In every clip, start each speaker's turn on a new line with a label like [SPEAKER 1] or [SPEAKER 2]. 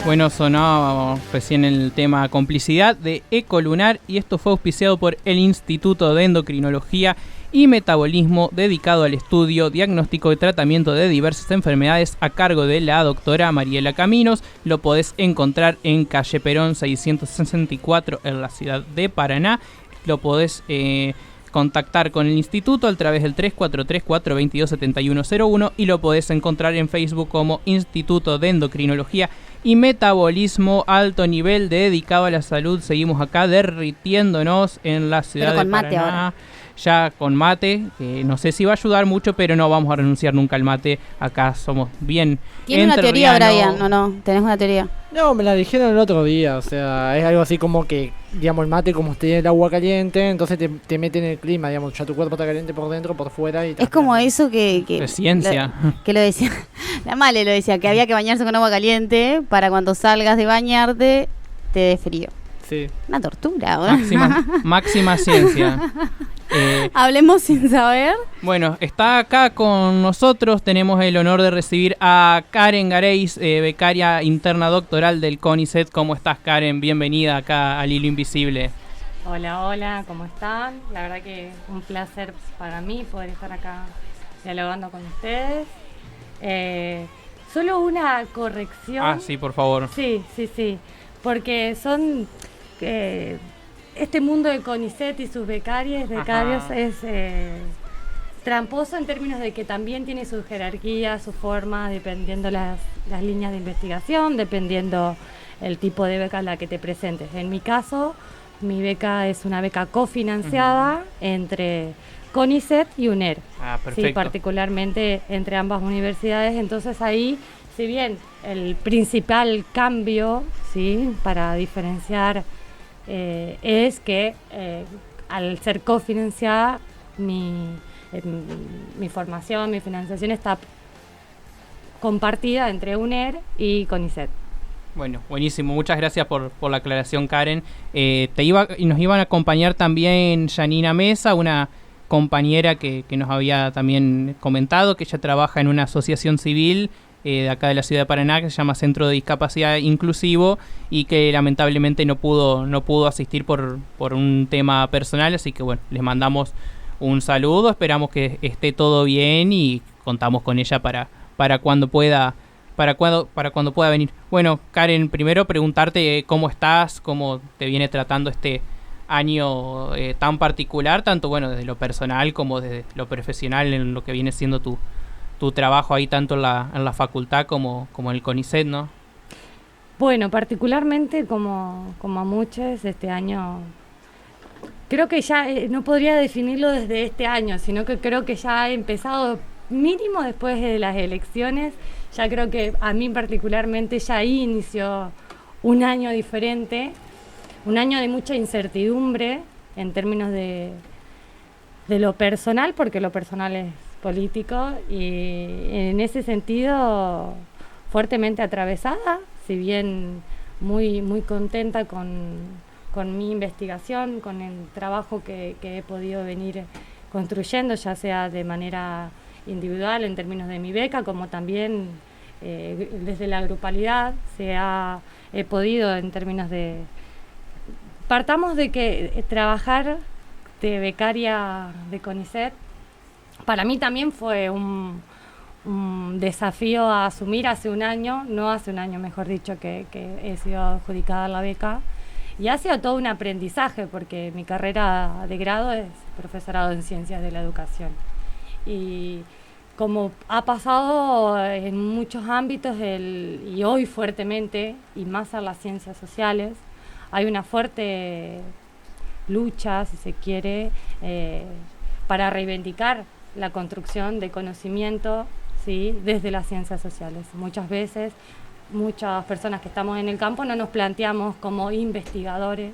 [SPEAKER 1] Bueno, sonaba recién el tema complicidad de Ecolunar y esto fue auspiciado por el Instituto de Endocrinología y Metabolismo dedicado al estudio, diagnóstico y tratamiento de diversas enfermedades a cargo de la doctora Mariela Caminos. Lo podés encontrar en calle Perón 664 en la ciudad de Paraná. Lo podés contactar con el instituto a través del 3434-227101 y lo podés encontrar en Facebook como Instituto de Endocrinología y Metabolismo Alto Nivel dedicado a la salud. Seguimos acá derritiéndonos en la ciudad de Paraná. Ya con mate, que no sé si va a ayudar mucho, pero no vamos a renunciar nunca al mate. Acá somos bien.
[SPEAKER 2] ¿Tiene una teoría, Brian? No, ¿tenés una teoría?
[SPEAKER 3] No, me la dijeron el otro día, o sea, es algo así como que, digamos, el mate como tiene el agua caliente, entonces te mete en el clima, digamos, ya tu cuerpo está caliente por dentro, por fuera y...
[SPEAKER 2] Es como eso que
[SPEAKER 1] de ciencia.
[SPEAKER 2] Que lo decía, la Male lo decía, que había que bañarse con agua caliente para cuando salgas de bañarte te dé frío.
[SPEAKER 3] Sí.
[SPEAKER 2] Una tortura, ¿no?
[SPEAKER 1] Máxima ciencia.
[SPEAKER 2] Hablemos sin saber.
[SPEAKER 1] Bueno, está acá con nosotros. Tenemos el honor de recibir a Karen Gareis, becaria interna doctoral del CONICET. ¿Cómo estás, Karen? Bienvenida acá al Hilo Invisible.
[SPEAKER 4] Hola, ¿cómo están? La verdad que un placer para mí poder estar acá dialogando con ustedes. Solo una corrección.
[SPEAKER 1] Ah, sí, por favor.
[SPEAKER 4] Sí, porque son... este mundo de CONICET y sus becarios es tramposo en términos de que también tiene su jerarquía, su forma, dependiendo las líneas de investigación, dependiendo el tipo de beca a la que te presentes. En mi caso, mi beca es una beca cofinanciada entre CONICET y UNER.
[SPEAKER 1] Perfecto.
[SPEAKER 4] Sí, particularmente entre ambas universidades. Entonces ahí, si bien el principal cambio, ¿sí?, para diferenciar es que al ser cofinanciada mi formación, mi financiación está compartida entre UNER y CONICET.
[SPEAKER 1] Bueno, buenísimo. Muchas gracias por la aclaración, Karen. Nos iban a acompañar también Janina Mesa, una compañera que nos había también comentado que ella trabaja en una asociación civil de acá de la ciudad de Paraná, que se llama Centro de Discapacidad Inclusivo y que lamentablemente no pudo asistir por un tema personal, así que bueno, les mandamos un saludo, esperamos que esté todo bien y contamos con ella para cuando pueda venir. Bueno, Karen, primero preguntarte cómo estás, cómo te viene tratando este año tan particular, tanto bueno desde lo personal como desde lo profesional en lo que viene siendo tu trabajo ahí tanto en la facultad como en el CONICET, ¿no?
[SPEAKER 4] Bueno, particularmente como a muchos este año, creo que ya no podría definirlo desde este año, sino que creo que ya ha empezado mínimo después de las elecciones. Ya creo que a mí particularmente ya ahí inició un año diferente, un año de mucha incertidumbre en términos de lo personal, porque lo personal es político, y en ese sentido fuertemente atravesada, si bien muy contenta con mi investigación, con el trabajo que he podido venir construyendo, ya sea de manera individual en términos de mi beca, como también desde la grupalidad he podido en términos de... Partamos de que trabajar de becaria de CONICET para mí también fue un desafío a asumir hace un año, mejor dicho, que he sido adjudicada a la beca, y ha sido todo un aprendizaje porque mi carrera de grado es profesorado en Ciencias de la Educación. Y como ha pasado en muchos ámbitos y hoy fuertemente, y más en las ciencias sociales, hay una fuerte lucha, si se quiere, para reivindicar la construcción de conocimiento, ¿sí?, desde las ciencias sociales. Muchas veces, muchas personas que estamos en el campo no nos planteamos como investigadores,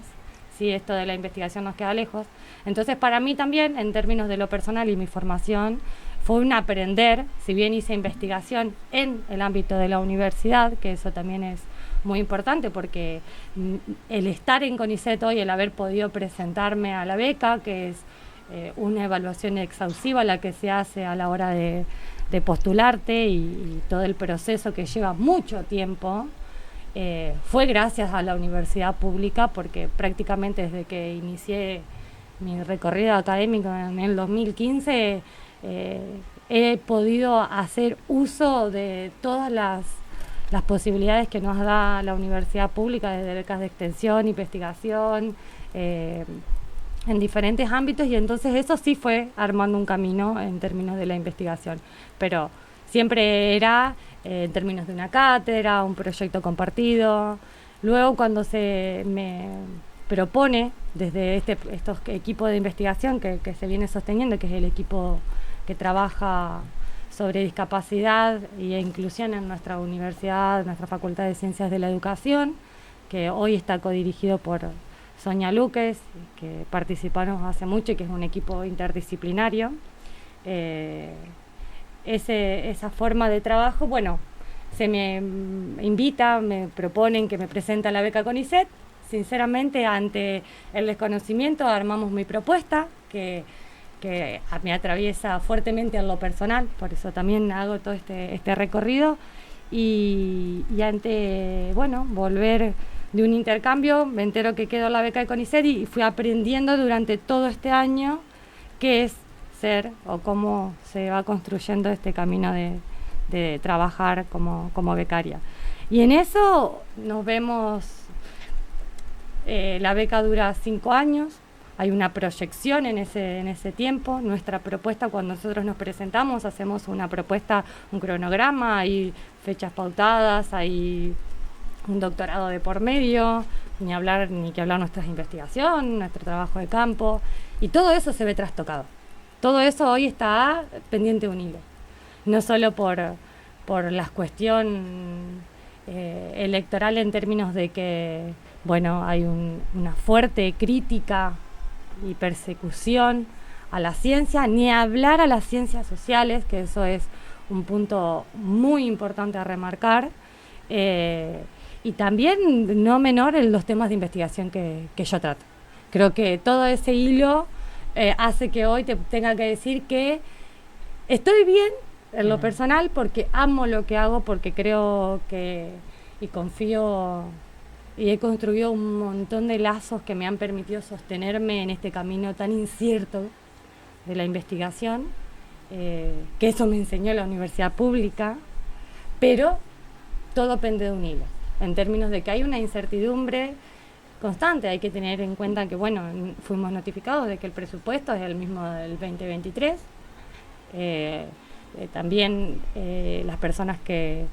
[SPEAKER 4] ¿sí?, esto de la investigación nos queda lejos. Entonces, para mí también, en términos de lo personal y mi formación, fue un aprender, si bien hice investigación en el ámbito de la universidad, que eso también es muy importante porque el estar en CONICET hoy, el haber podido presentarme a la beca, que es una evaluación exhaustiva la que se hace a la hora de postularte y todo el proceso que lleva mucho tiempo, fue gracias a la universidad pública, porque prácticamente desde que inicié mi recorrido académico en el 2015 he podido hacer uso de todas las posibilidades que nos da la universidad pública, desde becas de extensión, investigación, en diferentes ámbitos, y entonces eso sí fue armando un camino en términos de la investigación, pero siempre era en términos de una cátedra, un proyecto compartido. Luego, cuando se me propone desde estos equipos de investigación que se viene sosteniendo, que es el equipo que trabaja sobre discapacidad e inclusión en nuestra universidad, nuestra Facultad de Ciencias de la Educación, que hoy está codirigido por Sonia Luques, que participamos hace mucho y que es un equipo interdisciplinario. Esa forma de trabajo, bueno, se me invita, me proponen que me presente a la beca CONICET. Sinceramente, ante el desconocimiento, armamos mi propuesta, que me atraviesa fuertemente en lo personal, por eso también hago todo este recorrido. Y ante, bueno, volver de un intercambio, me entero que quedó la beca de CONICET y fui aprendiendo durante todo este año qué es ser o cómo se va construyendo este camino de trabajar como becaria. Y en eso nos vemos, la beca dura 5 años, hay una proyección en ese tiempo. Nuestra propuesta, cuando nosotros nos presentamos, hacemos una propuesta, un cronograma, hay fechas pautadas, hay un doctorado de por medio, ni que hablar nuestra investigación, nuestro trabajo de campo, y todo eso se ve trastocado. Todo eso hoy está pendiente de un hilo, no solo por la cuestión electoral, en términos de que, bueno, hay una fuerte crítica y persecución a la ciencia, ni hablar a las ciencias sociales, que eso es un punto muy importante a remarcar, y también no menor en los temas de investigación que yo trato. Creo que todo ese hilo hace que hoy te tenga que decir que estoy bien en lo personal, porque amo lo que hago, porque creo que y confío y he construido un montón de lazos que me han permitido sostenerme en este camino tan incierto de la investigación, que eso me enseñó la universidad pública, pero todo pende de un hilo, en términos de que hay una incertidumbre constante. Hay que tener en cuenta que, bueno, fuimos notificados de que el presupuesto es el mismo del 2023. También las personas que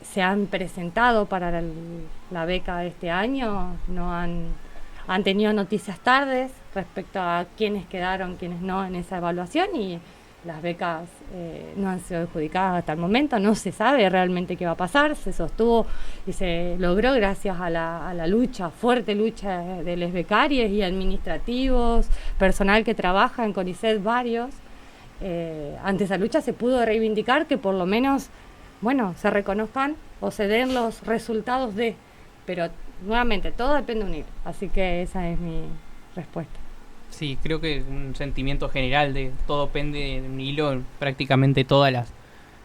[SPEAKER 4] se han presentado para la beca de este año no han tenido noticias tardes respecto a quiénes quedaron, quiénes no en esa evaluación, y las becas no han sido adjudicadas hasta el momento. No se sabe realmente qué va a pasar. Se sostuvo y se logró gracias a la fuerte lucha de los becarios y administrativos, personal que trabaja en CONICET, varios. Ante esa lucha se pudo reivindicar que por lo menos, bueno, se reconozcan o se den los resultados pero nuevamente todo depende de un hilo, así que esa es mi respuesta.
[SPEAKER 1] Sí, creo que un sentimiento general de todo pende de un hilo en prácticamente todas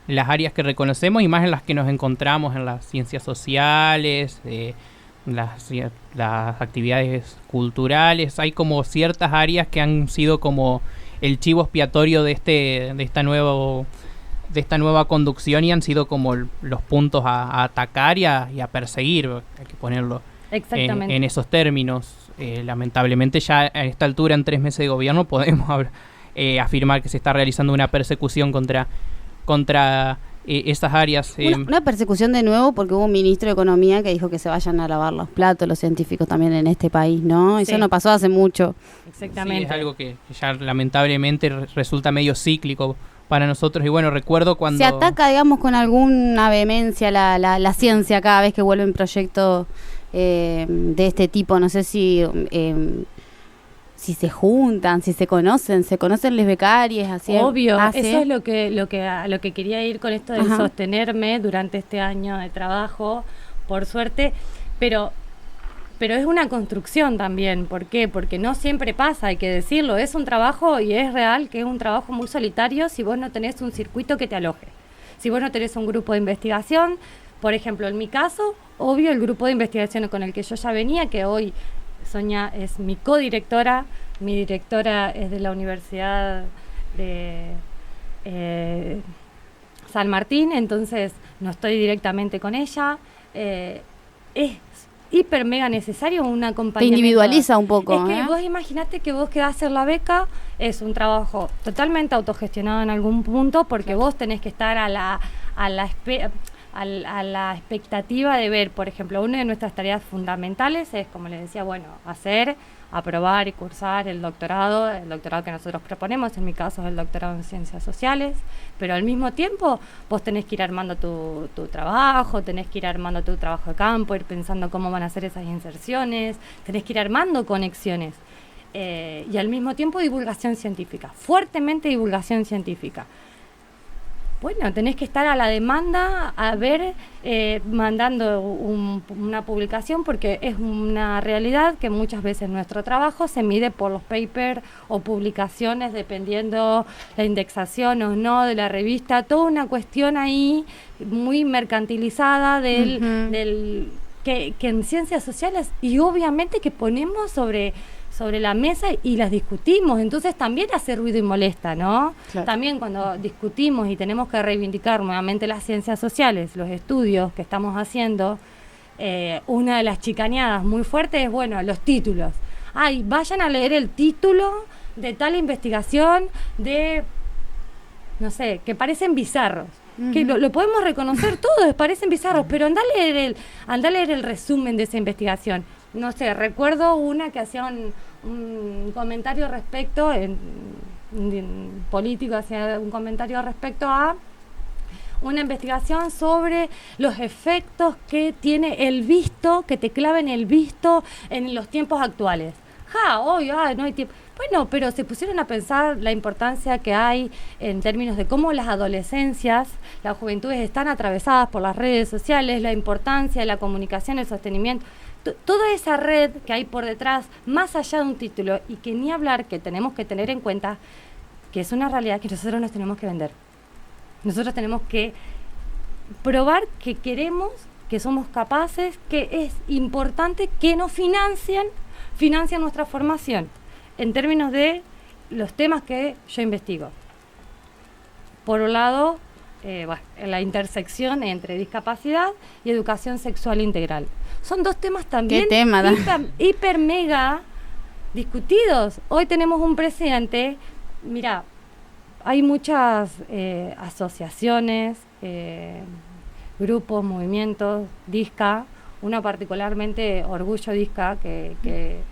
[SPEAKER 1] las áreas que reconocemos, y más en las que nos encontramos, en las ciencias sociales, las actividades culturales. Hay como ciertas áreas que han sido como el chivo expiatorio de esta nueva conducción, y han sido como los puntos a atacar y a perseguir, hay que ponerlo en esos términos. Lamentablemente ya a esta altura, en 3 meses de gobierno, podemos afirmar que se está realizando una persecución contra esas áreas.
[SPEAKER 2] Una persecución de nuevo, porque hubo un ministro de Economía que dijo que se vayan a lavar los platos los científicos también en este país, ¿no? Eso no pasó hace mucho.
[SPEAKER 4] Exactamente.
[SPEAKER 1] Sí, es algo que ya lamentablemente resulta medio cíclico para nosotros. Y bueno, recuerdo cuando...
[SPEAKER 2] Se ataca, digamos, con alguna vehemencia la ciencia cada vez que vuelven proyectos de este tipo. No sé si se juntan, si se conocen les becarios, así.
[SPEAKER 4] Obvio, eso es lo que quería ir con esto de sostenerme durante este año de trabajo, por suerte, pero es una construcción también. ¿Por qué? Porque no siempre pasa, hay que decirlo. Es un trabajo, y es real que es un trabajo muy solitario si vos no tenés un circuito que te aloje. Si vos no tenés un grupo de investigación, Por ejemplo, en mi caso, obvio, el grupo de investigación con el que yo ya venía, que hoy Sonia es mi codirectora, mi directora es de la Universidad de San Martín, entonces no estoy directamente con ella. Es hiper mega necesario un acompañamiento.
[SPEAKER 2] Te individualiza un poco.
[SPEAKER 4] Es que vos imaginate que vos quedás en la beca, es un trabajo totalmente autogestionado en algún punto, porque vos tenés que estar a la expectativa de ver, por ejemplo, una de nuestras tareas fundamentales es, como les decía, aprobar y cursar el doctorado que nosotros proponemos, en mi caso es el doctorado en Ciencias Sociales, pero al mismo tiempo vos tenés que ir armando tu trabajo, tenés que ir armando tu trabajo de campo, ir pensando cómo van a ser esas inserciones, tenés que ir armando conexiones, y al mismo tiempo divulgación científica, fuertemente divulgación científica. Bueno, tenés que estar a la demanda, mandando una publicación, porque es una realidad que muchas veces nuestro trabajo se mide por los papers o publicaciones, dependiendo la indexación o no de la revista, toda una cuestión ahí muy mercantilizada que en ciencias sociales, y obviamente que ponemos sobre la mesa y las discutimos, entonces también hace ruido y molesta, ¿no? Claro. También cuando discutimos y tenemos que reivindicar nuevamente las ciencias sociales, los estudios que estamos haciendo, una de las chicaneadas muy fuertes es, los títulos. Vayan a leer el título de tal investigación no sé, que parecen bizarros. Que lo podemos reconocer todos, parecen bizarros, pero anda a leer el resumen de esa investigación. No sé, recuerdo una que hacía un comentario respecto, en político hacía un comentario respecto a una investigación sobre los efectos que tiene el visto, que te claven el visto en los tiempos actuales. Hoy no hay tiempo. Bueno, pero se pusieron a pensar la importancia que hay en términos de cómo las adolescencias, las juventudes están atravesadas por las redes sociales, la importancia de la comunicación, el sostenimiento, toda esa red que hay por detrás, más allá de un título, y que ni hablar, que tenemos que tener en cuenta que es una realidad que nosotros nos tenemos que vender. Nosotros tenemos que probar que queremos, que somos capaces, que es importante que nos financien nuestra formación en términos de los temas que yo investigo. Por un lado, la intersección entre discapacidad y educación sexual integral. Son dos temas también hiper mega discutidos. Hoy tenemos un presidente, mira, hay muchas asociaciones, grupos, movimientos, DISCA, una particularmente Orgullo DISCA, que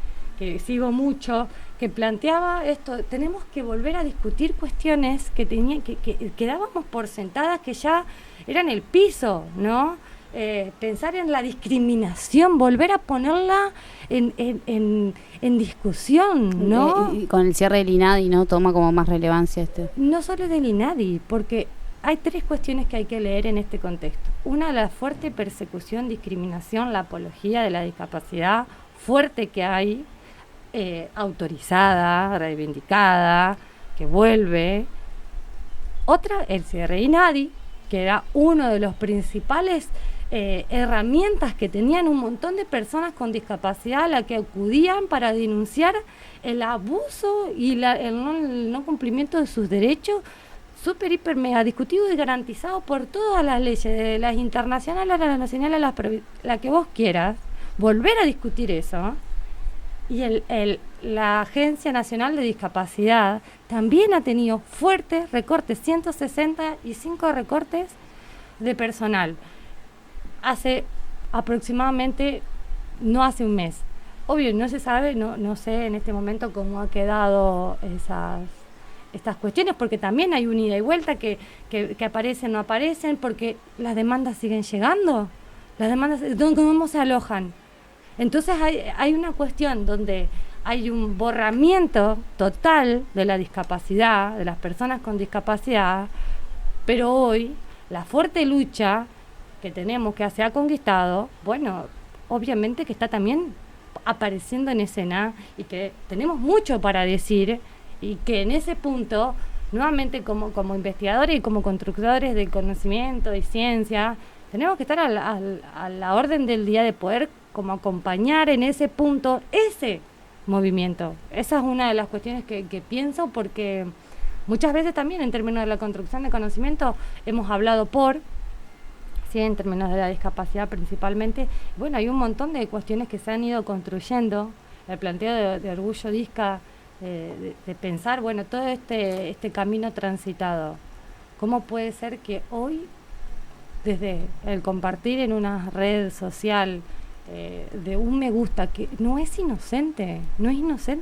[SPEAKER 4] sigo mucho, que planteaba esto: tenemos que volver a discutir cuestiones que dábamos por sentadas, que ya eran el piso, ¿no? Pensar en la discriminación, volver a ponerla en discusión, ¿no?
[SPEAKER 2] Y con el cierre del INADI, ¿no? Toma como más relevancia
[SPEAKER 4] No solo del INADI, porque hay tres cuestiones que hay que leer en este contexto. Una, la fuerte persecución, discriminación, la apología de la discapacidad fuerte que hay, autorizada, reivindicada, que vuelve. Otra, el cierre INADI, que era uno de los principales herramientas que tenían un montón de personas con discapacidad a la que acudían para denunciar el abuso y el no cumplimiento de sus derechos, súper, hiper, mega discutido y garantizado por todas las leyes, de las internacionales a las nacionales, la que vos quieras. Volver a discutir eso. Y la Agencia Nacional de Discapacidad también ha tenido fuertes recortes, 165 recortes de personal. Hace aproximadamente, no hace un mes. Obvio, no se sabe, no sé en este momento cómo ha quedado estas cuestiones, porque también hay un ida y vuelta que aparecen, no aparecen, porque las demandas siguen llegando. Las demandas, ¿cómo se alojan? Entonces hay una cuestión donde hay un borramiento total de la discapacidad, de las personas con discapacidad, pero hoy la fuerte lucha que tenemos, que se ha conquistado, obviamente que está también apareciendo en escena, y que tenemos mucho para decir, y que en ese punto, nuevamente como investigadores y como constructores de conocimiento y ciencia, tenemos que estar a la orden del día de poder como acompañar en ese punto ese movimiento. Esa es una de las cuestiones que pienso, porque muchas veces también en términos de la construcción de conocimiento hemos hablado sí, en términos de la discapacidad principalmente. Bueno, hay un montón de cuestiones que se han ido construyendo, el planteo de Orgullo Disca, de pensar, bueno, todo este camino transitado, ¿cómo puede ser que hoy, desde el compartir en una red social, de un me gusta, que no es inocente,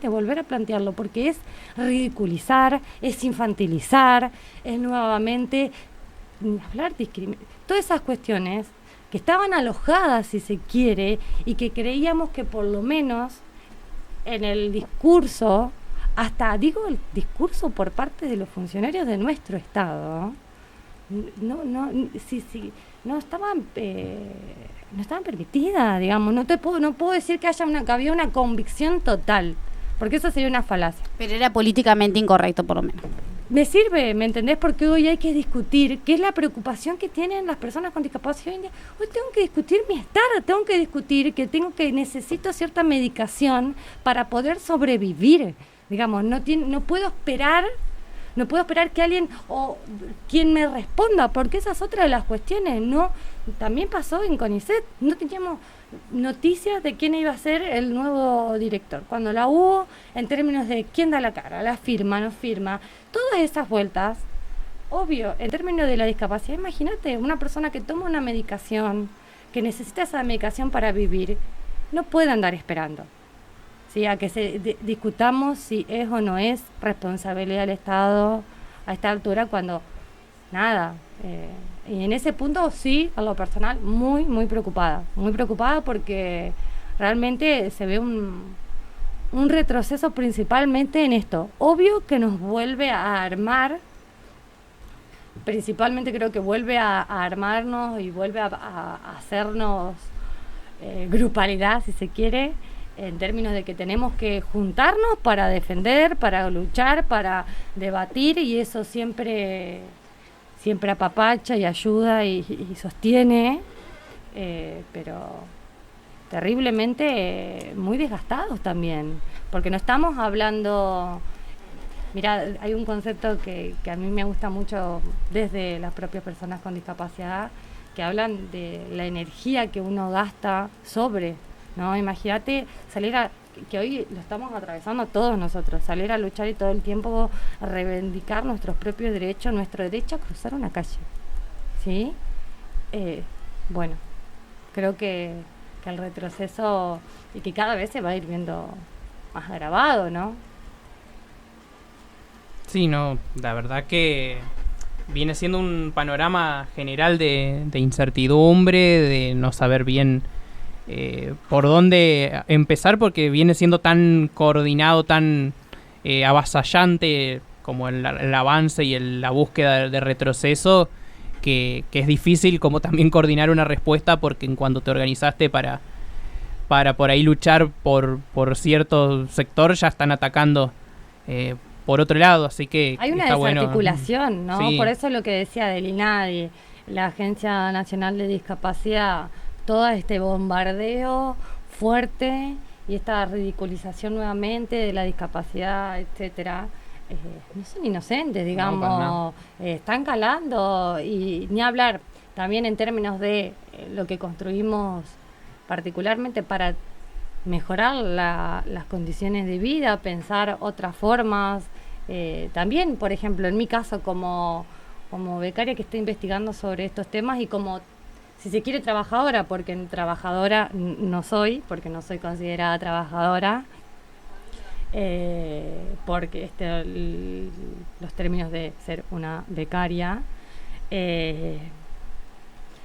[SPEAKER 4] volver a plantearlo, porque es ridiculizar, es infantilizar, es nuevamente hablar todas esas cuestiones que estaban alojadas, si se quiere, y que creíamos que por lo menos en el discurso, hasta digo el discurso por parte de los funcionarios de nuestro Estado, no estaban permitidas, digamos. No puedo decir que había una convicción total, porque eso sería una falacia.
[SPEAKER 2] Pero era políticamente incorrecto, por lo menos.
[SPEAKER 4] Me sirve, ¿me entendés? Porque hoy hay que discutir qué es la preocupación que tienen las personas con discapacidad hoy en día. Hoy tengo que discutir mi estar, tengo que discutir que necesito cierta medicación para poder sobrevivir. Digamos, no puedo esperar que alguien o quien me responda, porque esa es otra de las cuestiones. También pasó en CONICET, no teníamos noticias de quién iba a ser el nuevo director. Cuando la hubo, en términos de quién da la cara, la firma, no firma, todas esas vueltas, obvio, en términos de la discapacidad, imagínate, una persona que toma una medicación, que necesita esa medicación para vivir, no puede andar esperando. ¿Sí? A que discutamos si es o no es responsabilidad del Estado a esta altura, cuando nada. Y en ese punto sí, a lo personal, muy, muy preocupada porque realmente se ve un retroceso principalmente en esto. Obvio que nos vuelve a armar, principalmente creo que vuelve a armarnos y vuelve a hacernos grupalidad, si se quiere, en términos de que tenemos que juntarnos para defender, para luchar, para debatir, y eso siempre apapacha y ayuda y sostiene, pero terriblemente muy desgastados también, porque no estamos hablando. Mira, hay un concepto que a mí me gusta mucho desde las propias personas con discapacidad, que hablan de la energía que uno gasta ¿no? Imagínate que hoy lo estamos atravesando todos nosotros, salir a luchar y todo el tiempo reivindicar nuestros propios derechos, nuestro derecho a cruzar una calle, ¿sí? Bueno, creo que el retroceso, y que cada vez se va a ir viendo más agravado, ¿no?
[SPEAKER 1] Sí, no, la verdad que viene siendo un panorama general de incertidumbre, de no saber bien por dónde empezar, porque viene siendo tan coordinado, tan avasallante como el avance y la búsqueda de retroceso, que es difícil como también coordinar una respuesta, porque en cuanto te organizaste para por ahí luchar por cierto sector, ya están atacando por otro lado, así que
[SPEAKER 4] hay una desarticulación, ¿no?
[SPEAKER 1] Sí.
[SPEAKER 4] Por eso es lo que decía del INADI, la Agencia Nacional de Discapacidad, todo este bombardeo fuerte y esta ridiculización nuevamente de la discapacidad, etcétera, no son inocentes, digamos, no. Están calando, y ni hablar también en términos de lo que construimos particularmente para mejorar las condiciones de vida, pensar otras formas. También, por ejemplo, en mi caso como becaria que estoy investigando sobre estos temas, y como, si se quiere, trabajadora, porque trabajadora no soy, porque no soy considerada trabajadora, porque los términos de ser una becaria,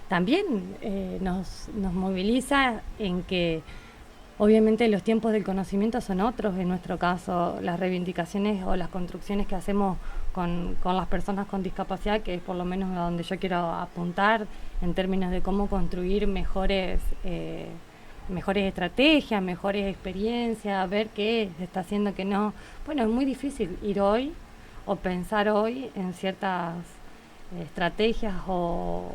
[SPEAKER 4] también nos moviliza en que obviamente los tiempos del conocimiento son otros. En nuestro caso, las reivindicaciones o las construcciones que hacemos con las personas con discapacidad, que es por lo menos a donde yo quiero apuntar, en términos de cómo construir mejores estrategias, mejores experiencias, ver qué se está haciendo, qué no. Bueno, es muy difícil ir hoy o pensar hoy en ciertas estrategias o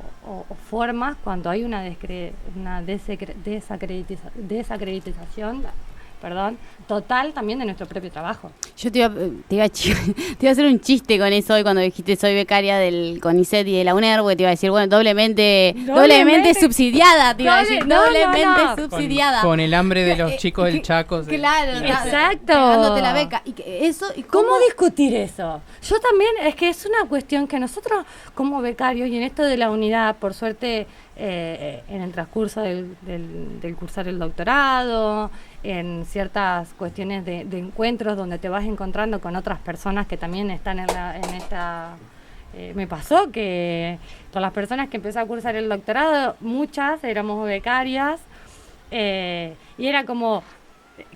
[SPEAKER 4] formas cuando hay una desacreditación, perdón, total también de nuestro propio trabajo.
[SPEAKER 2] Yo te iba a hacer un chiste con eso hoy cuando dijiste soy becaria del CONICET y de la UNER, porque te iba a decir, bueno, doblemente subsidiada, te iba a decir, doblemente subsidiada.
[SPEAKER 1] Con el hambre de los chicos del Chaco.
[SPEAKER 2] Claro,
[SPEAKER 4] exacto.
[SPEAKER 2] Dándote la beca. ¿Y
[SPEAKER 4] cómo discutir eso? Yo también, es que es una cuestión que nosotros como becarios, y en esto de la unidad, por suerte, en el transcurso del cursar el doctorado, en ciertas cuestiones de encuentros donde te vas encontrando con otras personas que también están en esta... me pasó que con las personas que empecé a cursar el doctorado, muchas éramos becarias, y era como,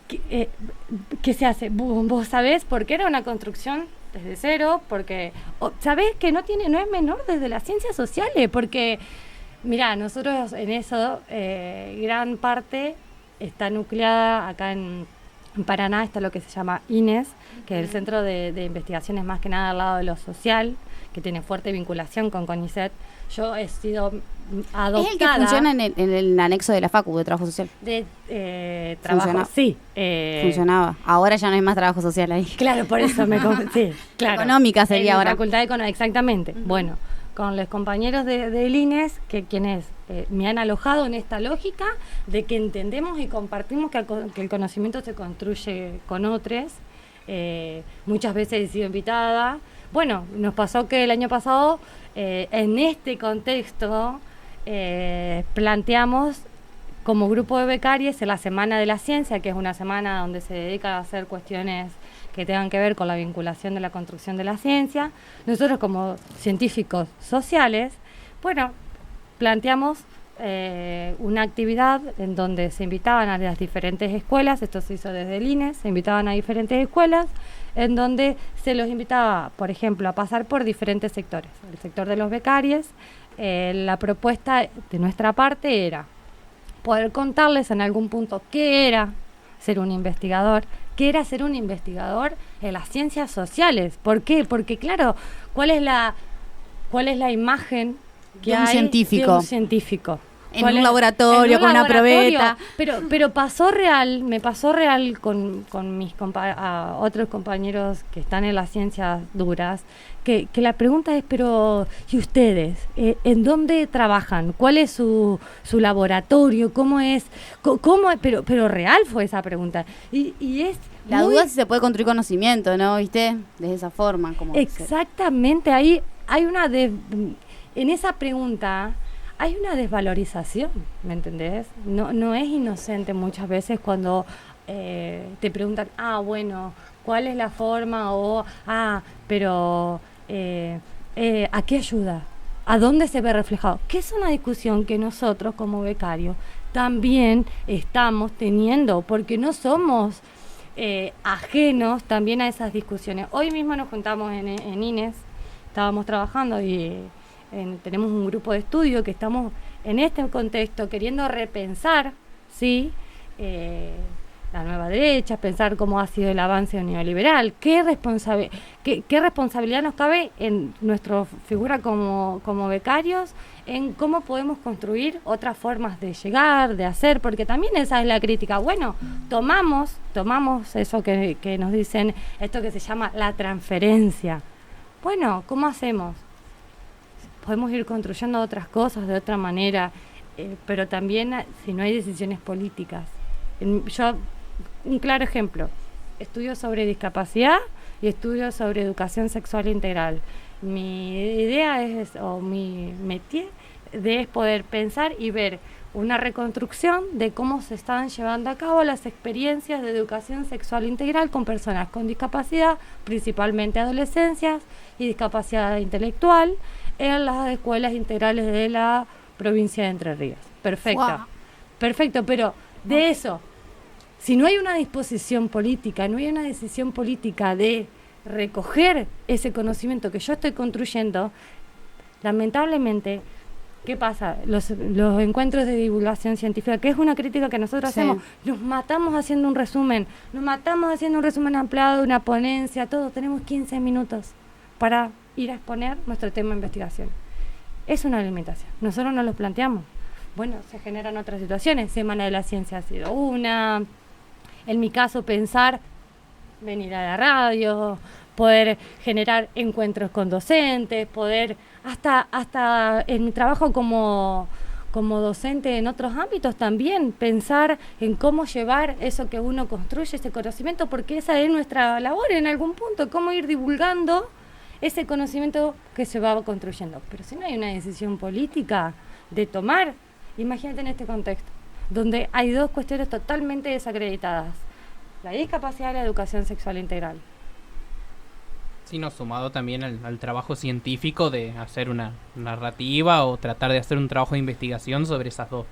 [SPEAKER 4] ¿qué se hace? ¿Vos sabés? Porque era una construcción desde cero, porque sabés que no es menor desde las ciencias sociales, porque mirá, nosotros en eso, gran parte está nucleada acá en Paraná, está lo que se llama INES, que es el Centro de Investigaciones más que nada al lado de lo social, que tiene fuerte vinculación con CONICET. Yo he sido adoptada.
[SPEAKER 2] ¿Es el que funciona en el anexo de la Facu de Trabajo Social?
[SPEAKER 4] De trabajo, sí.
[SPEAKER 2] Funcionaba. Ahora ya no hay más trabajo social ahí.
[SPEAKER 4] Claro, por eso sí, claro.
[SPEAKER 2] Económica sería
[SPEAKER 4] en
[SPEAKER 2] ahora.
[SPEAKER 4] Facultad de Economía, exactamente. Bueno, con los compañeros del INES, quienes me han alojado en esta lógica de que entendemos y compartimos que el conocimiento se construye con otros. Muchas veces he sido invitada. Bueno, nos pasó que el año pasado, en este contexto, planteamos como grupo de becarios en la Semana de la Ciencia, que es una semana donde se dedica a hacer cuestiones que tengan que ver con la vinculación de la construcción de la ciencia. Nosotros como científicos sociales, bueno, planteamos una actividad en donde se invitaban a las diferentes escuelas, esto se hizo desde el INES, se invitaban a diferentes escuelas, en donde se los invitaba, por ejemplo, a pasar por diferentes sectores. El sector de los becarios, la propuesta de nuestra parte era poder contarles en algún punto qué era ser un investigador, qué era ser un investigador en las ciencias sociales. ¿Por qué? Porque claro, ¿cuál es la imagen que
[SPEAKER 2] de un
[SPEAKER 4] hay
[SPEAKER 2] científico?
[SPEAKER 4] De un científico.
[SPEAKER 2] En un laboratorio, con una probeta.
[SPEAKER 4] Pero pasó real, me pasó real con mis otros compañeros que están en las ciencias duras, que la pregunta es, pero ¿y ustedes? ¿En dónde trabajan? ¿Cuál es su laboratorio? ¿Cómo es? Pero real fue esa pregunta. Y es
[SPEAKER 2] la duda si se puede construir conocimiento, ¿no? ¿Viste? De esa forma.
[SPEAKER 4] Exactamente, ahí hay en esa pregunta hay una desvalorización, ¿me entendés? No es inocente muchas veces cuando te preguntan, bueno, ¿cuál es la forma? Pero ¿a qué ayuda? ¿A dónde se ve reflejado? Que es una discusión que nosotros como becarios también estamos teniendo, porque no somos ajenos también a esas discusiones. Hoy mismo nos juntamos en INES, estábamos trabajando y tenemos un grupo de estudio que estamos en este contexto queriendo repensar, ¿sí? La nueva derecha, pensar cómo ha sido el avance neoliberal, qué responsabilidad nos cabe en nuestra figura como becarios, en cómo podemos construir otras formas de llegar, de hacer, porque también esa es la crítica. Bueno, tomamos eso que nos dicen, esto que se llama la transferencia. Bueno, ¿cómo hacemos? Podemos ir construyendo otras cosas de otra manera, pero también si no hay decisiones políticas. Un claro ejemplo, estudio sobre discapacidad y estudio sobre educación sexual integral. Mi idea mi métier es poder pensar y ver una reconstrucción de cómo se están llevando a cabo las experiencias de educación sexual integral con personas con discapacidad, principalmente adolescencias y discapacidad intelectual, en las escuelas integrales de la provincia de Entre Ríos. Perfecto. Wow. Perfecto, pero de eso, si no hay una disposición política, no hay una decisión política de recoger ese conocimiento que yo estoy construyendo, lamentablemente, ¿qué pasa? Los encuentros de divulgación científica, que es una crítica que nosotros hacemos, nos matamos haciendo un resumen ampliado, una ponencia, todo, tenemos 15 minutos para ir a exponer nuestro tema de investigación. Es una limitación. Nosotros no lo planteamos. Bueno, se generan otras situaciones. Semana de la Ciencia ha sido una. En mi caso, pensar, venir a la radio, poder generar encuentros con docentes, poder, hasta en mi trabajo como docente en otros ámbitos también, pensar en cómo llevar eso que uno construye, ese conocimiento, porque esa es nuestra labor en algún punto, cómo ir divulgando ese conocimiento que se va construyendo. Pero si no hay una decisión política de tomar, imagínate en este contexto, donde hay dos cuestiones totalmente desacreditadas: la discapacidad y la educación sexual integral.
[SPEAKER 1] Sino sumado también al trabajo científico de hacer una narrativa o tratar de hacer un trabajo de investigación sobre esas dos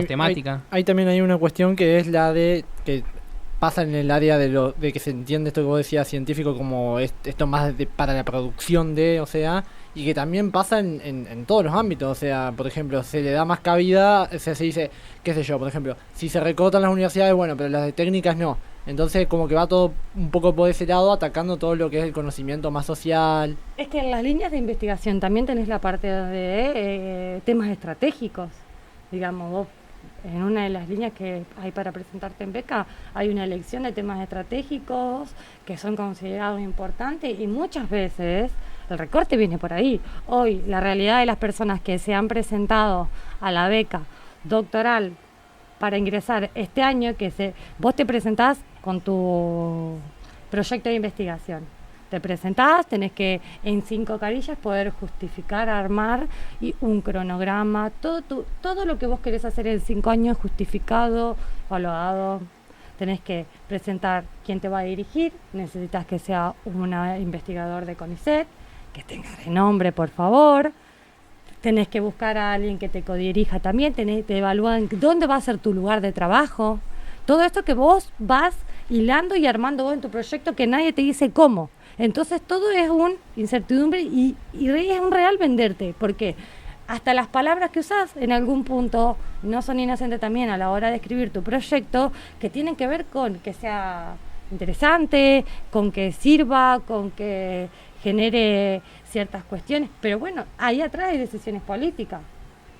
[SPEAKER 1] temáticas.
[SPEAKER 3] Hay también hay una cuestión que es la de que pasa en el área de que se entiende esto que vos decías científico como esto más para la producción o sea, y que también pasa en todos los ámbitos. O sea, por ejemplo, se le da más cabida, se dice, qué sé yo, por ejemplo, si se recortan las universidades, bueno, pero las de técnicas no. Entonces como que va todo un poco por ese lado, atacando todo lo que es el conocimiento más social.
[SPEAKER 4] Es que en las líneas de investigación también tenés la parte de temas estratégicos. Digamos, vos en una de las líneas que hay para presentarte en beca, hay una elección de temas estratégicos que son considerados importantes, y muchas veces el recorte viene por ahí. Hoy la realidad de las personas que se han presentado a la beca doctoral para ingresar este año, vos te presentás con tu proyecto de investigación. Te presentás, tenés que en 5 carillas poder justificar, armar y un cronograma, todo lo que vos querés hacer en 5 años justificado, evaluado. Tenés que presentar quién te va a dirigir, necesitas que sea un investigador de CONICET, que tenga renombre, por favor. Tenés que buscar a alguien que te codirija también, te evalúan dónde va a ser tu lugar de trabajo. Todo esto que vos vas hilando y armando vos en tu proyecto, que nadie te dice cómo. Entonces todo es una incertidumbre y es un real venderte, porque hasta las palabras que usás en algún punto no son inocentes también a la hora de escribir tu proyecto, que tienen que ver con que sea interesante, con que sirva, con que genere ciertas cuestiones, pero bueno, ahí atrás hay decisiones políticas,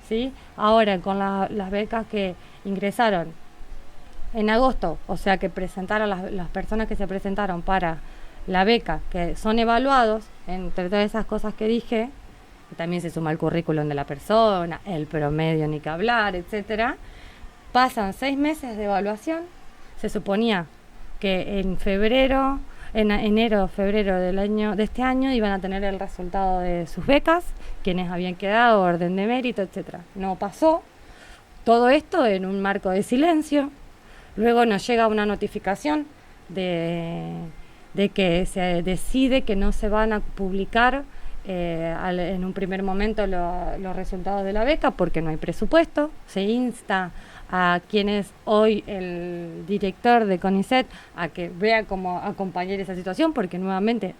[SPEAKER 4] ¿sí? Ahora con las becas que ingresaron en agosto, o sea que presentaron las personas que se presentaron para la beca, que son evaluados entre todas esas cosas que dije, y también se suma el currículum de la persona, el promedio ni que hablar, etcétera. Pasan 6 meses de evaluación. Se suponía que en enero, febrero de este año iban a tener el resultado de sus becas, quienes habían quedado, orden de mérito, etcétera. No pasó. Todo esto en un marco de silencio. Luego nos llega una notificación de que se decide que no se van a publicar en un primer momento los resultados de la beca porque no hay presupuesto. Se insta a quien es hoy el director de CONICET a que vea cómo acompañar esa situación, porque nuevamente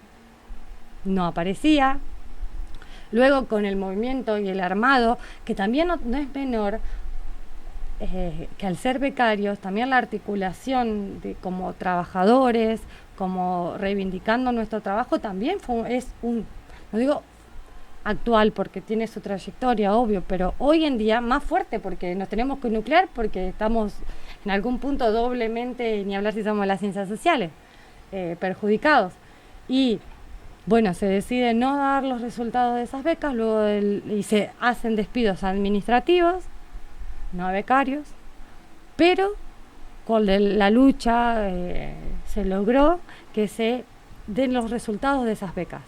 [SPEAKER 4] no aparecía. Luego con el movimiento y el armado, que también no es menor, que al ser becarios, también la articulación de como trabajadores, como reivindicando nuestro trabajo, también no digo actual porque tiene su trayectoria, obvio, pero hoy en día más fuerte porque nos tenemos que nuclear, porque estamos en algún punto doblemente, ni hablar si somos las ciencias sociales, perjudicados. Y bueno, se decide no dar los resultados de esas becas, luego y se hacen despidos administrativos, no becarios, pero con la lucha se logró que se den los resultados de esas becas.